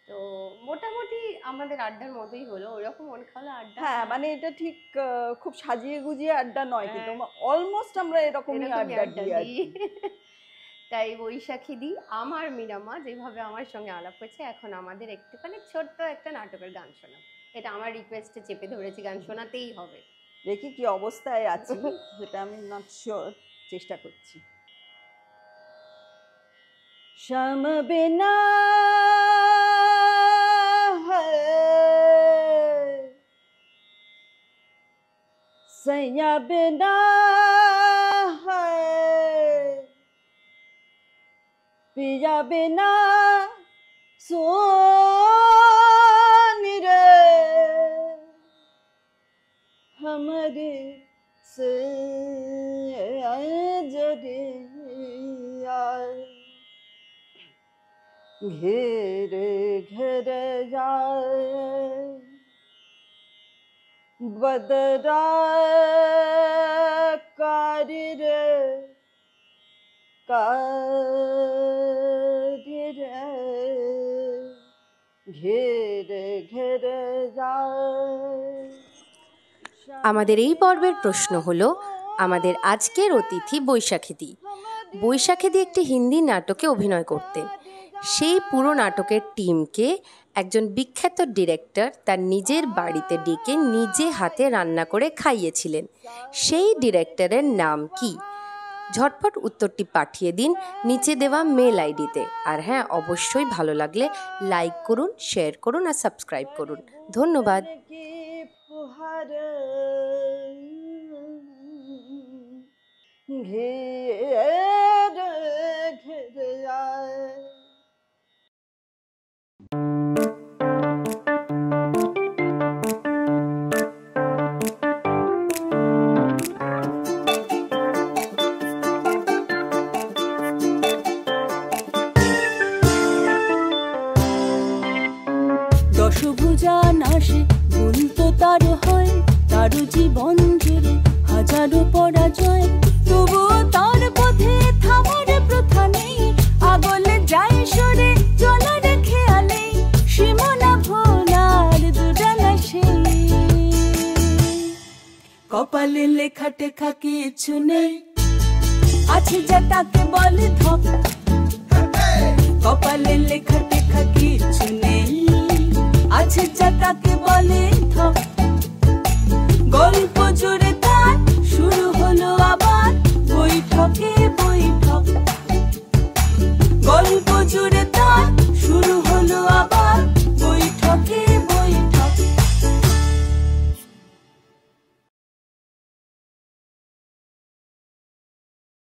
তো মোটামুটি আমাদের আড্ডার মতোই হলো, ওরকম অনেক ভালো আড্ডা। হ্যাঁ, মানে এটা ঠিক খুব সাজিয়ে গুজিয়ে আড্ডা নয়, কিন্তু অলমোস্ট আমরা এরকমই আড্ডা দিই আর কি। তাই বৈশাখী দি, আমার মিরামা যেভাবে আমার সঙ্গে আলাপ হয়েছে, এখন আমাদের একটুখানি ছোট্ট একটা নাটকের গান শোনা, এটা আমার রিকোয়েস্টে চেপে ধরেছি, গান শোনাতেই হবে। দেখি কি অবস্থায় আছি, সেটা আমি নট শিওর, চেষ্টা করছি। শ্যাম বিনা सैया बिना है, पिया बिना सोन रे, हमारे से जरिया घेरे घेरे जाए बदरा कारी रे घेरे घेरे जाए। আমাদের এই পর্বের প্রশ্ন হলো, আমাদের আজকের অতিথি বৈশাখীদি। বৈশাখীদি একটি হিন্দি নাটকে অভিনয় করতেন। সেই পুরো নাটকের টিমকে একজন বিখ্যাত ডিরেক্টর তার নিজের বাড়িতে ডেকে নিজে হাতে রান্না করে খাইয়েছিলেন। সেই ডিরেক্টরের নাম কি? ঝটপট উত্তরটি পাঠিয়ে দিন নিচে দেওয়া মেল আইডিতে। আর হ্যাঁ, অবশ্যই ভালো লাগলে লাইক করুন, শেয়ার করুন আর সাবস্ক্রাইব করুন। ধন্যবাদ। घेरे घेरे आए। দুজান আসে ভুল তো তার হয়, তারও জীবন জুড়ে হাজারো পরাজয়, তবুও তার পথে থামার প্রথা নেই, আগলে যায় সরে চলার খেয়ালে, সীমানা ভোলার দুজান আসে। কপালে লেখা টেখা কিছু নেই, আছে যা তাকে বলে ধক, কপালে লেখা টেখা কিছু নেই, আছে যা তাকে বলে ধক।